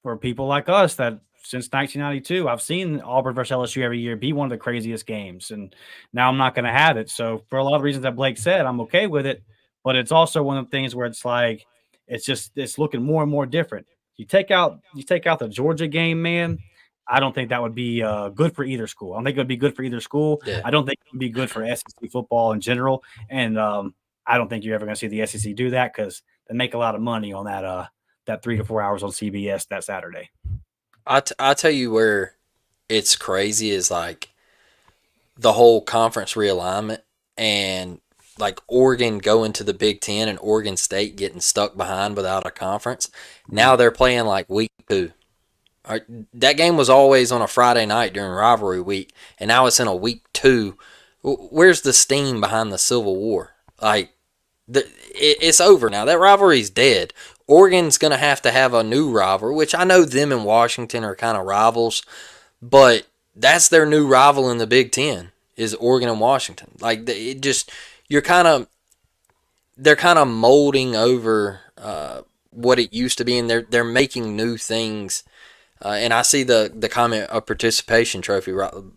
for people like us that since 1992, I've seen Auburn versus LSU every year be one of the craziest games. And now I'm not going to have it. So for a lot of reasons that Blake said, I'm okay with it. But it's also one of the things where it's like, it's looking more and more different. You take out the Georgia game, man. I don't think that would be good for either school. I don't think it would be good for either school. Yeah. I don't think it would be good for SEC football in general. And I don't think you're ever going to see the SEC do that because they make a lot of money on that 3 to 4 hours on CBS that Saturday. I'll tell you where it's crazy is like the whole conference realignment and like Oregon going to the Big Ten and Oregon State getting stuck behind without a conference. Now they're playing like week 2. That game was always on a Friday night during rivalry week, and now it's in a week 2. Where's the steam behind the Civil War? Like, it's over now. That rivalry's dead. Oregon's going to have a new rival, which I know them and Washington are kind of rivals, but that's their new rival in the Big Ten is Oregon and Washington. Like, they're kind of molding over what it used to be, and they're making new things. And I see the comment of participation trophy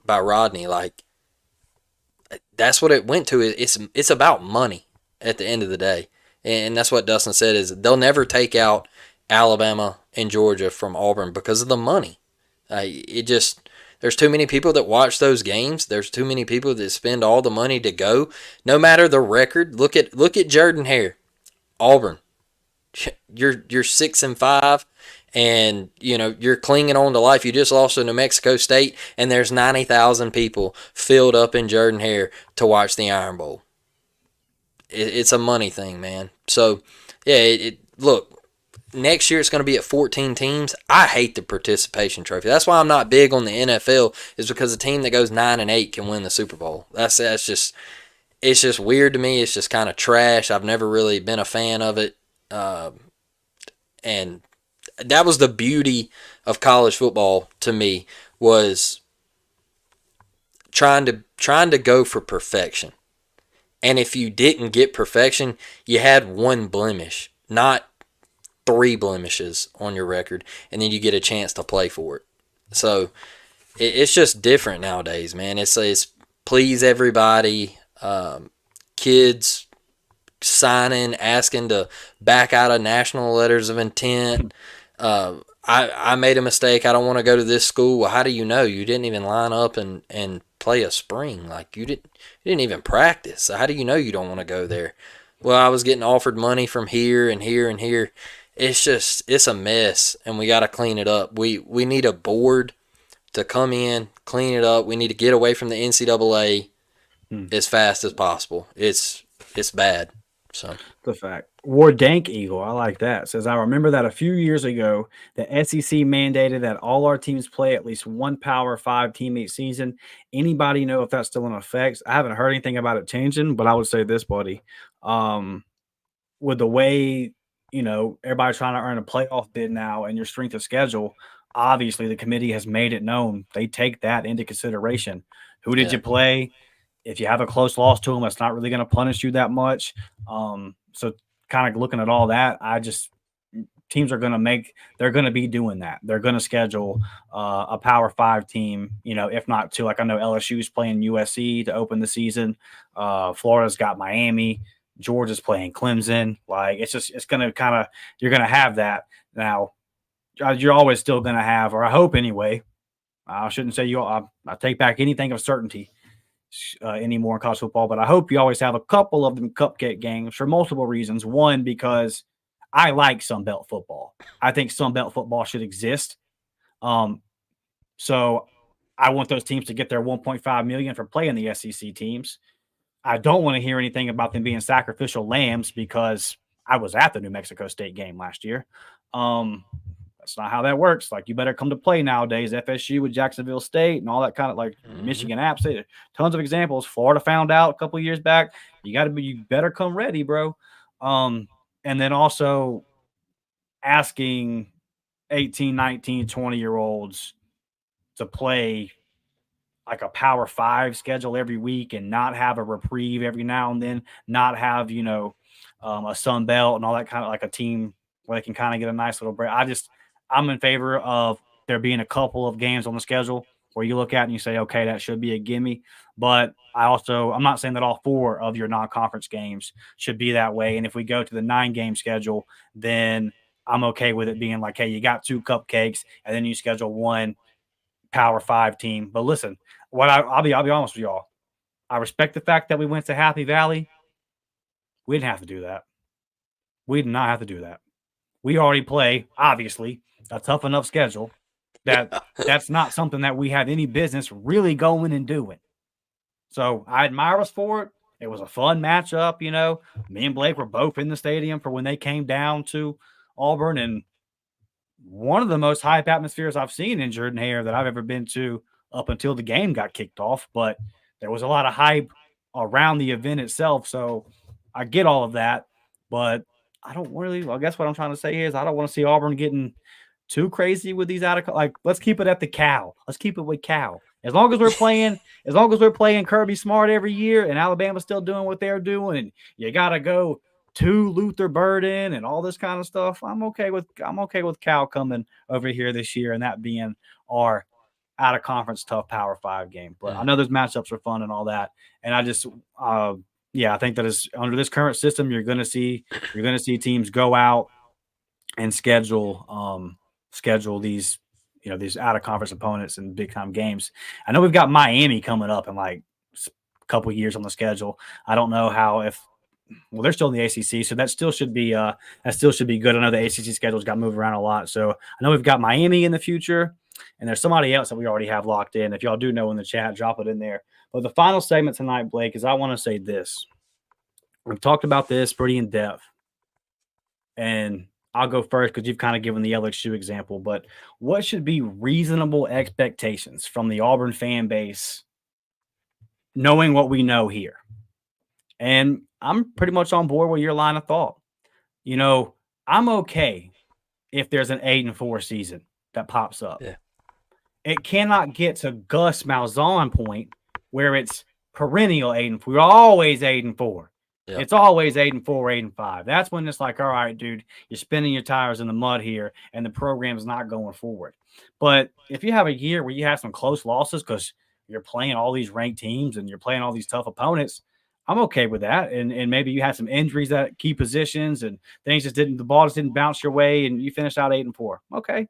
by Rodney. Like, that's what it went to. It's about money at the end of the day. And that's what Dustin said is they'll never take out Alabama and Georgia from Auburn because of the money. There's too many people that watch those games. There's too many people that spend all the money to go. No matter the record, look at Jordan-Hare, Auburn. You're 6-5, and you're clinging on to life. You just lost to New Mexico State, and there's 90,000 people filled up in Jordan-Hare to watch the Iron Bowl. It's a money thing, man. So, yeah, look, next year it's going to be at 14 teams. I hate the participation trophy. That's why I'm not big on the NFL, is because a team that goes 9-8 can win the Super Bowl. It's just weird to me. It's just kind of trash. I've never really been a fan of it. And that was the beauty of college football to me, was trying to go for perfection. And if you didn't get perfection, you had one blemish, not 3 blemishes on your record, and then you get a chance to play for it. So it's just different nowadays, man. It's please everybody, kids signing, asking to back out of national letters of intent. I made a mistake. I don't want to go to this school. Well, how do you know? You didn't even line up and play a spring. Like, you didn't even practice. So how do you know you don't want to go there? Well, I was getting offered money from here and here and here. It's a mess, and we got to clean it up. We need a board to come in, clean it up. We need to get away from the NCAA as fast as possible. It's bad. So the fact. War Dank Eagle, I like that. Says, I remember that a few years ago, the SEC mandated that all our teams play at least one Power 5 team each season. Anybody know if that's still in effect? I haven't heard anything about it changing, but I would say this, buddy. With the way, everybody's trying to earn a playoff bid now and your strength of schedule, obviously the committee has made it known. They take that into consideration. Who did you play? If you have a close loss to them, that's not really going to punish you that much. So kind of looking at all that, teams are going to be doing that. They're going to schedule a Power 5 team, if not 2. Like, I know LSU's playing USC to open the season. Florida's got Miami. Georgia's playing Clemson. Like, it's going to you're going to have that. Now, you're always still going to have, or I hope anyway. I shouldn't say you. I take back anything of certainty anymore in college football, but I hope you always have a couple of them cupcake games for multiple reasons. One, because I like Sun Belt football. I think Sun Belt football should exist. So I want those teams to get their 1.5 million for playing the SEC teams. I don't want to hear anything about them being sacrificial lambs because I was at the New Mexico State game last year. That's not how that works. Like, you better come to play nowadays. FSU with Jacksonville State and all that kind of, like, Michigan App State. Tons of examples. Florida found out a couple of years back. You better come ready, bro. And then also asking 18, 19, 20-year-olds to play like a Power 5 schedule every week and not have a reprieve every now and then, not have, a Sun Belt and all that kind of, like a team where they can kind of get a nice little break. I'm in favor of there being a couple of games on the schedule where you look at and you say, okay, that should be a gimme. But I'm not saying that all 4 of your non-conference games should be that way. And if we go to the 9-game schedule, then I'm okay with it being like, hey, you got 2 cupcakes and then you schedule 1 Power 5 team. But listen, I'll be honest with y'all. I respect the fact that we went to Happy Valley. We didn't have to do that. We did not have to do that. We already play, obviously, a tough enough schedule that that's not something that we had any business really going and doing. So I admire us for it. It was a fun matchup, Me and Blake were both in the stadium for when they came down to Auburn, and one of the most hype atmospheres I've seen in Jordan-Hare that I've ever been to up until the game got kicked off. But there was a lot of hype around the event itself, so I get all of that. But I guess what I'm trying to say is I don't want to see Auburn getting too crazy with these let's keep it at the cow. Let's keep it with Cal. As long as we're playing Kirby Smart every year and Alabama's still doing what they're doing, and you gotta go to Luther Burden and all this kind of stuff, I'm okay with Cal coming over here this year and that being our out of conference tough Power 5 game. But I know those matchups are fun and all that. And I just I think that is under this current system, you're gonna see teams go out and schedule these these out of conference opponents and big time games. I know we've got Miami coming up in like a couple of years on the schedule. I don't know they're still in the ACC, so that still should be good. I know the ACC schedule's got moved around a lot, so I know we've got Miami in the future, and there's somebody else that we already have locked in. If y'all do know in the chat, drop it in there. But the final segment tonight, Blake, is I want to say this. We've talked about this pretty in depth, and I'll go first because you've kind of given the LSU example. But what should be reasonable expectations from the Auburn fan base, knowing what we know here? And I'm pretty much on board with your line of thought. I'm okay if there's an 8-4 season that pops up. Yeah. It cannot get to Gus Malzahn point where it's perennial 8-4. We're always 8-4. Yeah. It's always 8-4, 8-5. That's when it's like, all right, dude, you're spinning your tires in the mud here, and the program's not going forward. But if you have a year where you have some close losses because you're playing all these ranked teams and you're playing all these tough opponents, I'm okay with that. And maybe you had some injuries at key positions and the ball just didn't bounce your way and you finished out 8-4. Okay.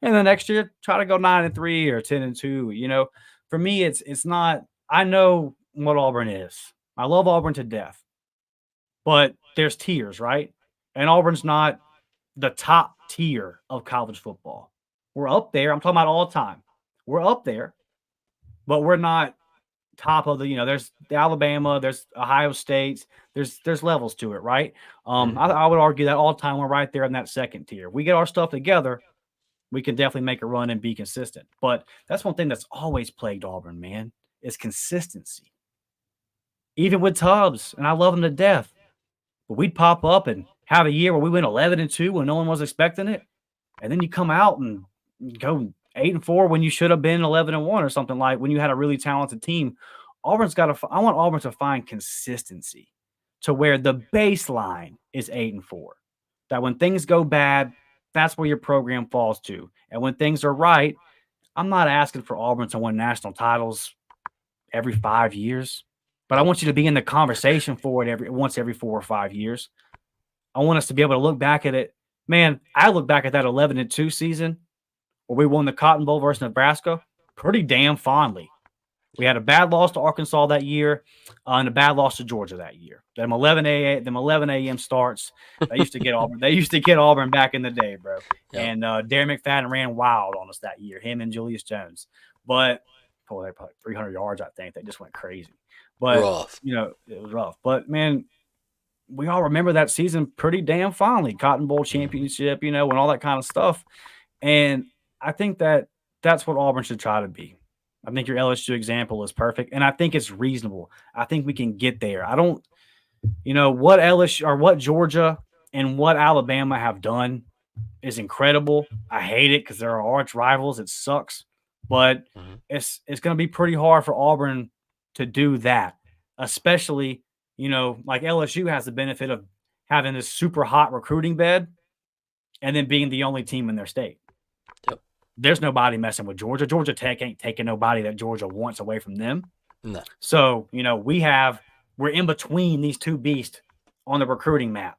And the next year, try to go 9-3 or 10-2. For me, it's not, I know what Auburn is. I love Auburn to death, but there's tiers, right? And Auburn's not the top tier of college football. We're up there. I'm talking about all time. We're up there, but we're not top of there's Alabama, there's Ohio State, there's levels to it, right? I would argue that all time we're right there in that second tier. We get our stuff together, we can definitely make a run and be consistent. But that's one thing that's always plagued Auburn, man, is consistency. Even with Tubbs, and I love him to death, but we'd pop up and have a year where we went 11-2 when no one was expecting it, and then you come out and go 8-4 when you should have been 11-1 or something, like when you had a really talented team. I want Auburn to find consistency to where the baseline is 8-4. That when things go bad, that's where your program falls to. And when things are right, I'm not asking for Auburn to win national titles every 5 years, but I want you to be in the conversation for it once every 4 or 5 years. I want us to be able to look back at it Man, I look back at that 11-2 season where we won the Cotton Bowl versus Nebraska pretty damn fondly. We had a bad loss to Arkansas that year, and a bad loss to Georgia that year. Them 11 a.m. starts. They used to get Auburn. They used to get Auburn back in the day, bro. Yep. And Darren McFadden ran wild on us that year. Him and Julius Jones. But they probably 300 yards. I think they just went crazy. But rough. It was rough. But man, we all remember that season pretty damn fondly. Cotton Bowl championship, and all that kind of stuff. And I think that's what Auburn should try to be. I think your LSU example is perfect, and I think it's reasonable. I think we can get there. I don't, what LSU or what Georgia and what Alabama have done is incredible. I hate it because they're our arch rivals. It sucks, but it's going to be pretty hard for Auburn to do that, especially like LSU has the benefit of having this super hot recruiting bed, and then being the only team in their state. There's nobody messing with Georgia. Georgia Tech ain't taking nobody that Georgia wants away from them. No. So, we're in between these two beasts on the recruiting map.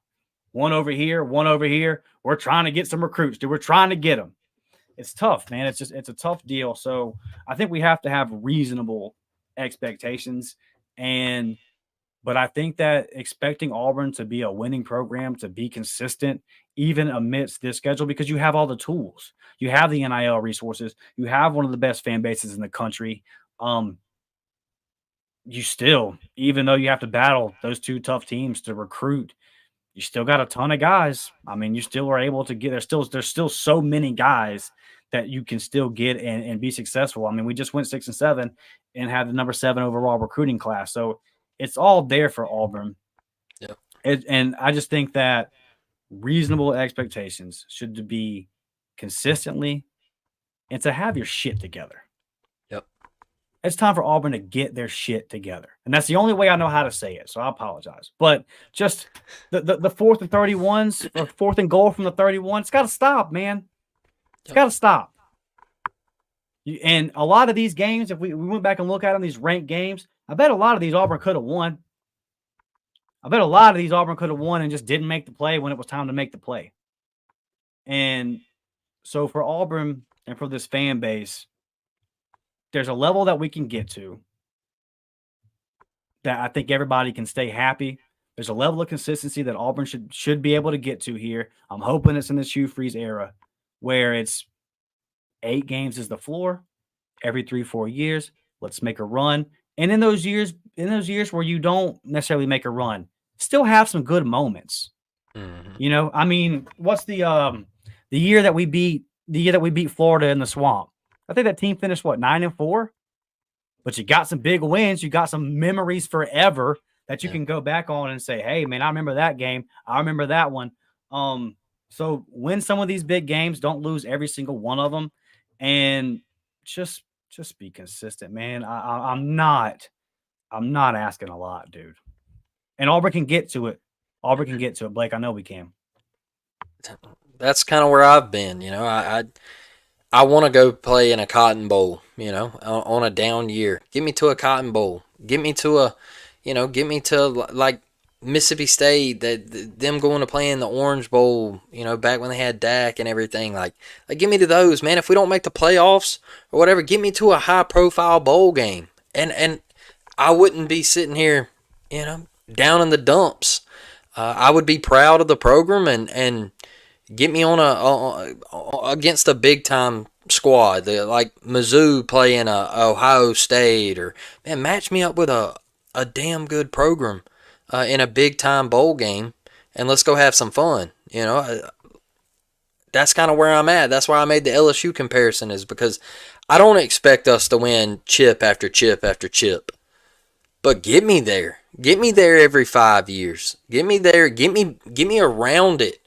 One over here, one over here. We're trying to get some recruits, dude. We're trying to get them. It's tough, man. It's a tough deal. So I think we have to have reasonable expectations. But I think that expecting Auburn to be a winning program, to be consistent, even amidst this schedule, because you have all the tools. You have the NIL resources. You have one of the best fan bases in the country. You still, even though you have to battle those two tough teams to recruit, you still got a ton of guys. I mean, you still are able to get there's still so many guys that you can still get and be successful. I mean, we just went 6-7 and had the number 7 overall recruiting class. So it's all there for Auburn. Yeah. And I just think that reasonable expectations should be consistently and to have your shit together. Yep. It's time for Auburn to get their shit together. And that's the only way I know how to say it. So I apologize. But just the 4th and 31s or 4th and goal from the 31, it's got to stop, man. It's got to stop. And a lot of these games, if we went back and look at them, these ranked games, I bet a lot of these Auburn could have won. I bet a lot of these Auburn could have won and just didn't make the play when it was time to make the play. And so for Auburn and for this fan base, there's a level that we can get to that I think everybody can stay happy. There's a level of consistency that Auburn should be able to get to here. I'm hoping it's in this Hugh Freeze era where it's 8 games is the floor every 3-4 years. Let's make a run. And in those years where you don't necessarily make a run, still have some good moments. Mm-hmm. I mean, what's the year that we beat Florida in the swamp? I think that team finished 9-4, but you got some big wins. You got some memories forever that you can go back on and say, hey man, I remember that game. I remember that one. So win some of these big games, don't lose every single one of them, and just be consistent, man. I'm not asking a lot, dude. And Auburn can get to it. Blake. I know we can. That's kind of where I've been. I want to go play in a Cotton Bowl. On a down year. Get me to a Cotton Bowl. Get me to like Mississippi State, them going to play in the Orange Bowl, back when they had Dak and everything. Like get me to those, man. If we don't make the playoffs or whatever, get me to a high-profile bowl game. And I wouldn't be sitting here, down in the dumps. I would be proud of the program and get me on against a big-time squad, like Mizzou playing Ohio State, or, man, match me up with a damn good program in a big-time bowl game, and let's go have some fun. That's kind of where I'm at. That's why I made the LSU comparison, is because I don't expect us to win chip after chip after chip. But get me there. Get me there every 5 years. Get me there. Get me around it,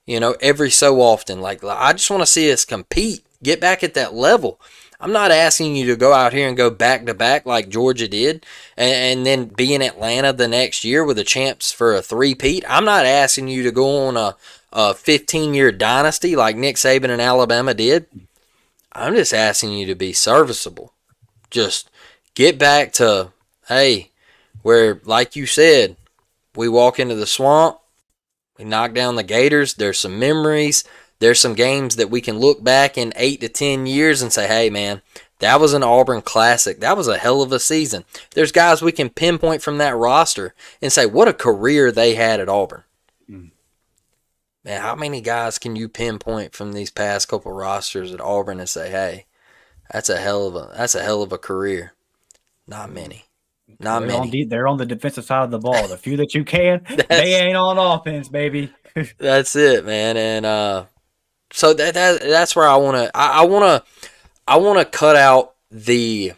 every so often. Like, I just want to see us compete. Get back at that level. I'm not asking you to go out here and go back-to-back like Georgia did and then be in Atlanta the next year with a chance for a three-peat. I'm not asking you to go on a 15-year dynasty like Nick Saban and Alabama did. I'm just asking you to be serviceable. Just get back to, hey, where, like you said, we walk into the swamp, We knocked down the Gators. There's some memories. There's some games that we can look back in 8 to 10 years and say, hey, man, that was an Auburn classic. That was a hell of a season. There's guys we can pinpoint from that roster and say, what a career they had at Auburn. Man, how many guys can you pinpoint from these past couple rosters at Auburn and say, hey, that's a hell of a career? Not many. Not many. They're on the defensive side of the ball. The few that you can, they ain't on offense, baby. That's it, man. And so that's where I want to cut out the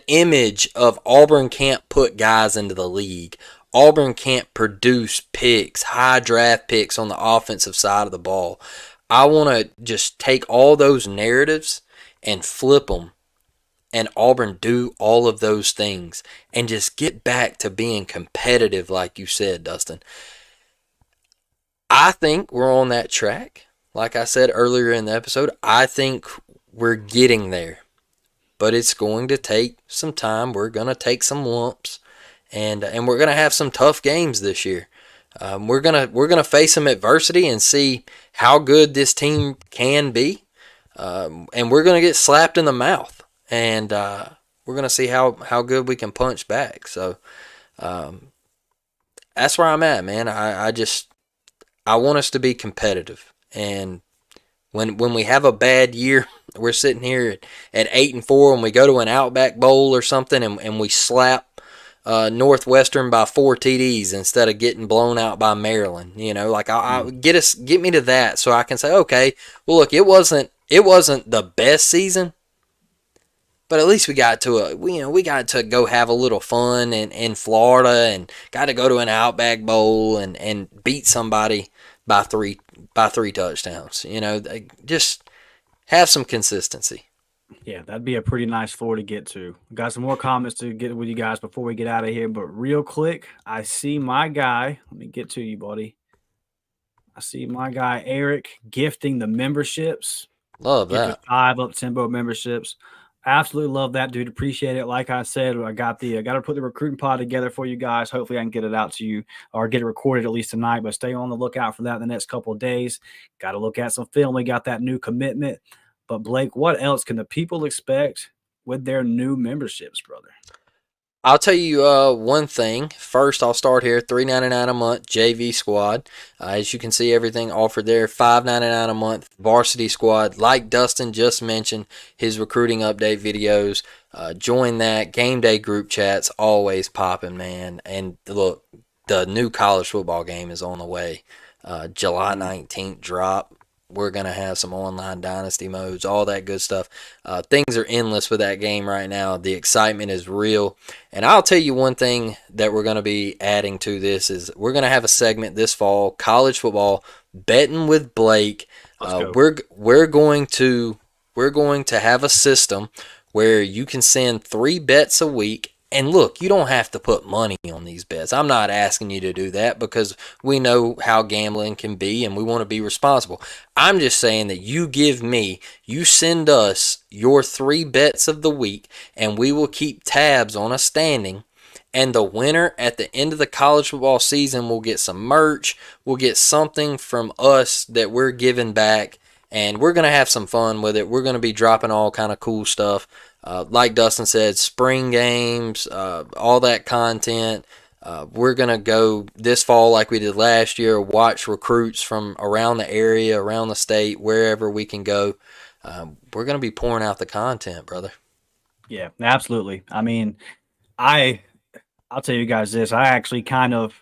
image of Auburn can't put guys into the league. Auburn can't produce picks, high draft picks on the offensive side of the ball. I want to just take all those narratives and flip them, and Auburn do all of those things and just get back to being competitive, like you said, Dustin. I think we're on that track. Like I said earlier in the episode, I think we're getting there. But it's going to take some time. We're going to take some lumps, and we're going to have some tough games this year. We're gonna face some adversity and see how good this team can be, and we're gonna get slapped in the mouth, and we're gonna see how good we can punch back. So that's where I'm at, man. I want us to be competitive, and when we have a bad year, we're sitting here at 8-4, and we go to an Outback Bowl or something, and we slap Northwestern by 4 TDs instead of getting blown out by Maryland. You know, like get me to that so I can say, okay, well, look, it wasn't the best season, but at least we got to go have a little fun in Florida, and got to go to an Outback Bowl and beat somebody by three touchdowns. You know, just have some consistency. Yeah, that'd be a pretty nice floor to get to. Got some more comments to get with you guys before we get out of here, but real quick, I see my guy. Let me get to you, buddy. I see my guy Eric gifting the memberships. Love that. 5 up-tempo memberships. Absolutely love that, dude. Appreciate it. Like I said, I got to put the recruiting pod together for you guys. Hopefully I can get it out to you or get it recorded at least tonight, but stay on the lookout for that in the next couple of days. Got to look at some film. We got that new commitment. But Blake, what else can the people expect with their new memberships, brother? I'll tell you one thing. First, I'll start here. $3.99 a month, JV squad. As you can see, everything offered there. $5.99 a month, varsity squad. Like Dustin just mentioned, his recruiting update videos. Join that. Game day group chats, always popping, man. And look, the new college football game is on the way. July 19th drop. We're going to have some online dynasty modes, all that good stuff. Things are endless with that game right now. The excitement is real. And I'll tell you one thing that we're going to be adding to this is we're going to have a segment this fall, college football, betting with Blake. We're going to have a system where you can send 3 bets a week. And look, you don't have to put money on these bets. I'm not asking you to do that because we know how gambling can be and we want to be responsible. I'm just saying that you send us your 3 bets of the week, and we will keep tabs on a standing. And the winner at the end of the college football season will get some merch. We'll get something from us that we're giving back. And we're going to have some fun with it. We're going to be dropping all kind of cool stuff. Like Dustin said, spring games, all that content. We're going to go this fall like we did last year, watch recruits from around the area, around the state, wherever we can go. We're going to be pouring out the content, brother. Yeah, absolutely. I mean, I'll tell you guys this. I actually kind of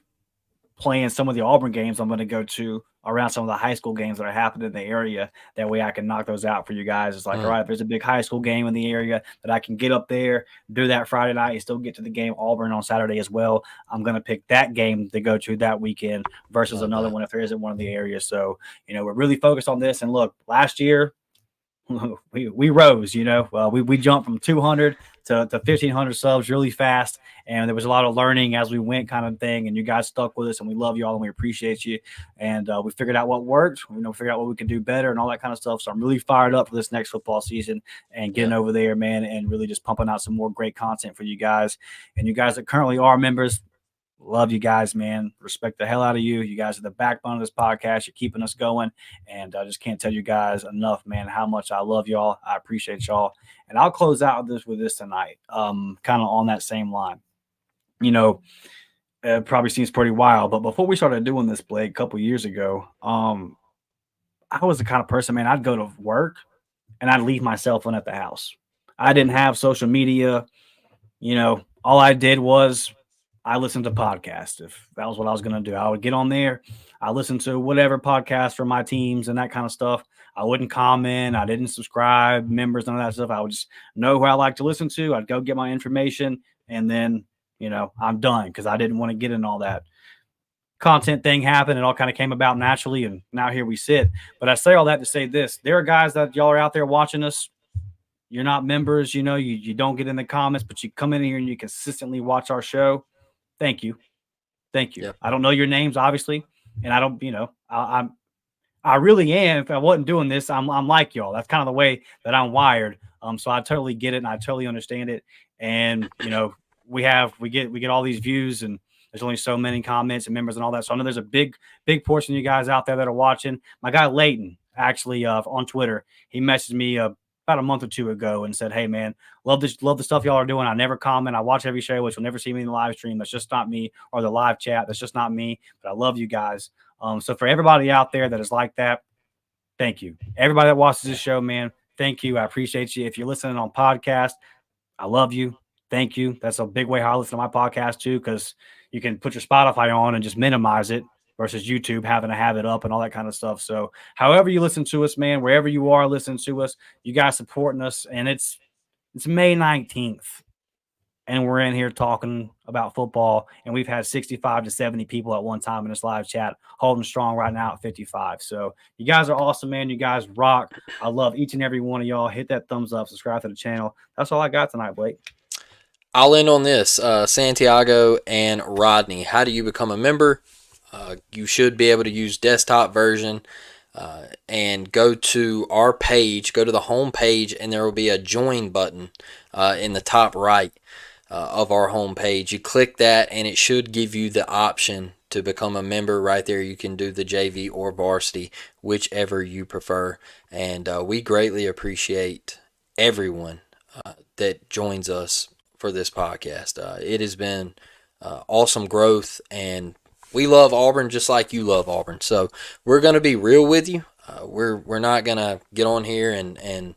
playing some of the Auburn games I'm going to go to around some of the high school games that are happening in the area. That way I can knock those out for you guys. It's like, all right, if there's a big high school game in the area that I can get up there, do that Friday night, and still get to the game Auburn on Saturday as well, I'm going to pick that game to go to that weekend versus another one if there isn't one in the area. So, we're really focused on this. And look, last year, we rose, we jumped from 200 to 1,500 subs really fast. And there was a lot of learning as we went kind of thing. And you guys stuck with us, and we love you all and we appreciate you. And we figured out what worked, figured out what we can do better and all that kind of stuff. So I'm really fired up for this next football season and getting over there, man, and really just pumping out some more great content for you guys. And you guys that currently are members, Love you guys, man. Respect the hell out of you. You guys are the backbone of this podcast. You're keeping us going. And I just can't tell you guys enough, man, how much I love y'all. I appreciate y'all. And I'll close out with this tonight, kind of on that same line. You know, it probably seems pretty wild, but before we started doing this, Blake, a couple years ago, I was the kind of person, man, I'd go to work and I'd leave my cell phone at the house. I didn't have social media. You know, all I did was I listened to podcasts. If that was what I was going to do, I would get on there. I listened to whatever podcast for my teams and that kind of stuff. I wouldn't comment. I didn't subscribe, members, none of that stuff. I would just know who I like to listen to. I'd go get my information, and then, you know, I'm done because I didn't want to get in all that content thing happen. It all kind of came about naturally, and now here we sit. But I say all that to say this. There are guys that y'all are out there watching us. You're not members, you know, you don't get in the comments, but you come in here and you consistently watch our show. Thank you. Thank you. Yeah. I don't know your names, obviously, and I don't, you know, I really am. If I wasn't doing this, I'm like y'all. That's kind of the way that I'm wired. So I totally get it and I totally understand it. And, you know, we get all these views, and there's only so many comments and members and all that. So I know there's a big portion of you guys out there that are watching. My guy Leighton, actually, on Twitter, he messaged me about a month or two ago and said, "Hey man, love the stuff y'all are doing. I never comment. I watch every show, which you'll never see me in the live stream. That's just not me, or the live chat. That's just not me. But I love you guys." So for everybody out there that is like that, thank you. Everybody that watches this show, man, thank you. I appreciate you. If you're listening on podcast, I love you. Thank you. That's a big way how I listen to my podcast too, because you can put your Spotify on and just minimize it versus YouTube having to have it up and all that kind of stuff. So however you listen to us, man, wherever you are listening to us, you guys supporting us. And it's May 19th. And we're in here talking about football. And we've had 65 to 70 people at one time in this live chat, holding strong right now at 55. So you guys are awesome, man. You guys rock. I love each and every one of y'all. Hit that thumbs up, subscribe to the channel. That's all I got tonight, Blake. I'll end on this. Santiago and Rodney, how do you become a member? You should be able to use desktop version and go to our page, go to the home page, and there will be a join button in the top right of our home page. You click that and it should give you the option to become a member right there. You can do the JV or varsity, whichever you prefer. And we greatly appreciate everyone that joins us for this podcast. It has been awesome growth, and we love Auburn just like you love Auburn. So we're going to be real with you. We're not going to get on here and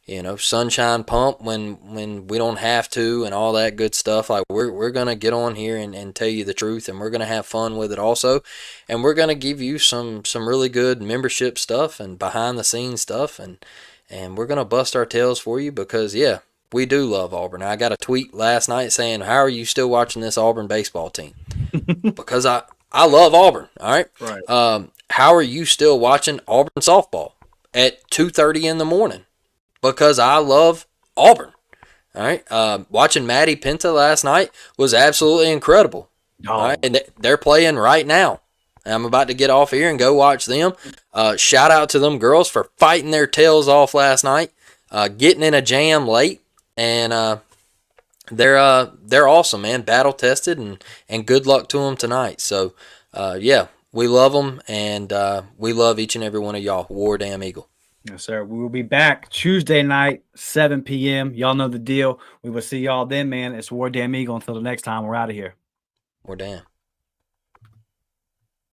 you know, sunshine pump when we don't have to and all that good stuff. Like we're going to get on here and tell you the truth, and we're going to have fun with it also. And we're going to give you some really good membership stuff and behind the scenes stuff, and we're going to bust our tails for you because, yeah, we do love Auburn. I got a tweet last night saying, "How are you still watching this Auburn baseball team?" Because I love Auburn, all right? Right. How are you still watching Auburn softball at 2:30 in the morning? Because I love Auburn, all right? Watching Maddie Pinta last night was absolutely incredible, all right? And they're playing right now. I'm about to get off here and go watch them. Shout out to them girls for fighting their tails off last night, getting in a jam late, and they're awesome, man. Battle tested, and good luck to them tonight. So, yeah, we love them, and we love each and every one of y'all. War Damn Eagle. Yes, sir. We will be back Tuesday night, 7 p.m. Y'all know the deal. We will see y'all then, man. It's War Damn Eagle. Until the next time, we're out of here. War Damn.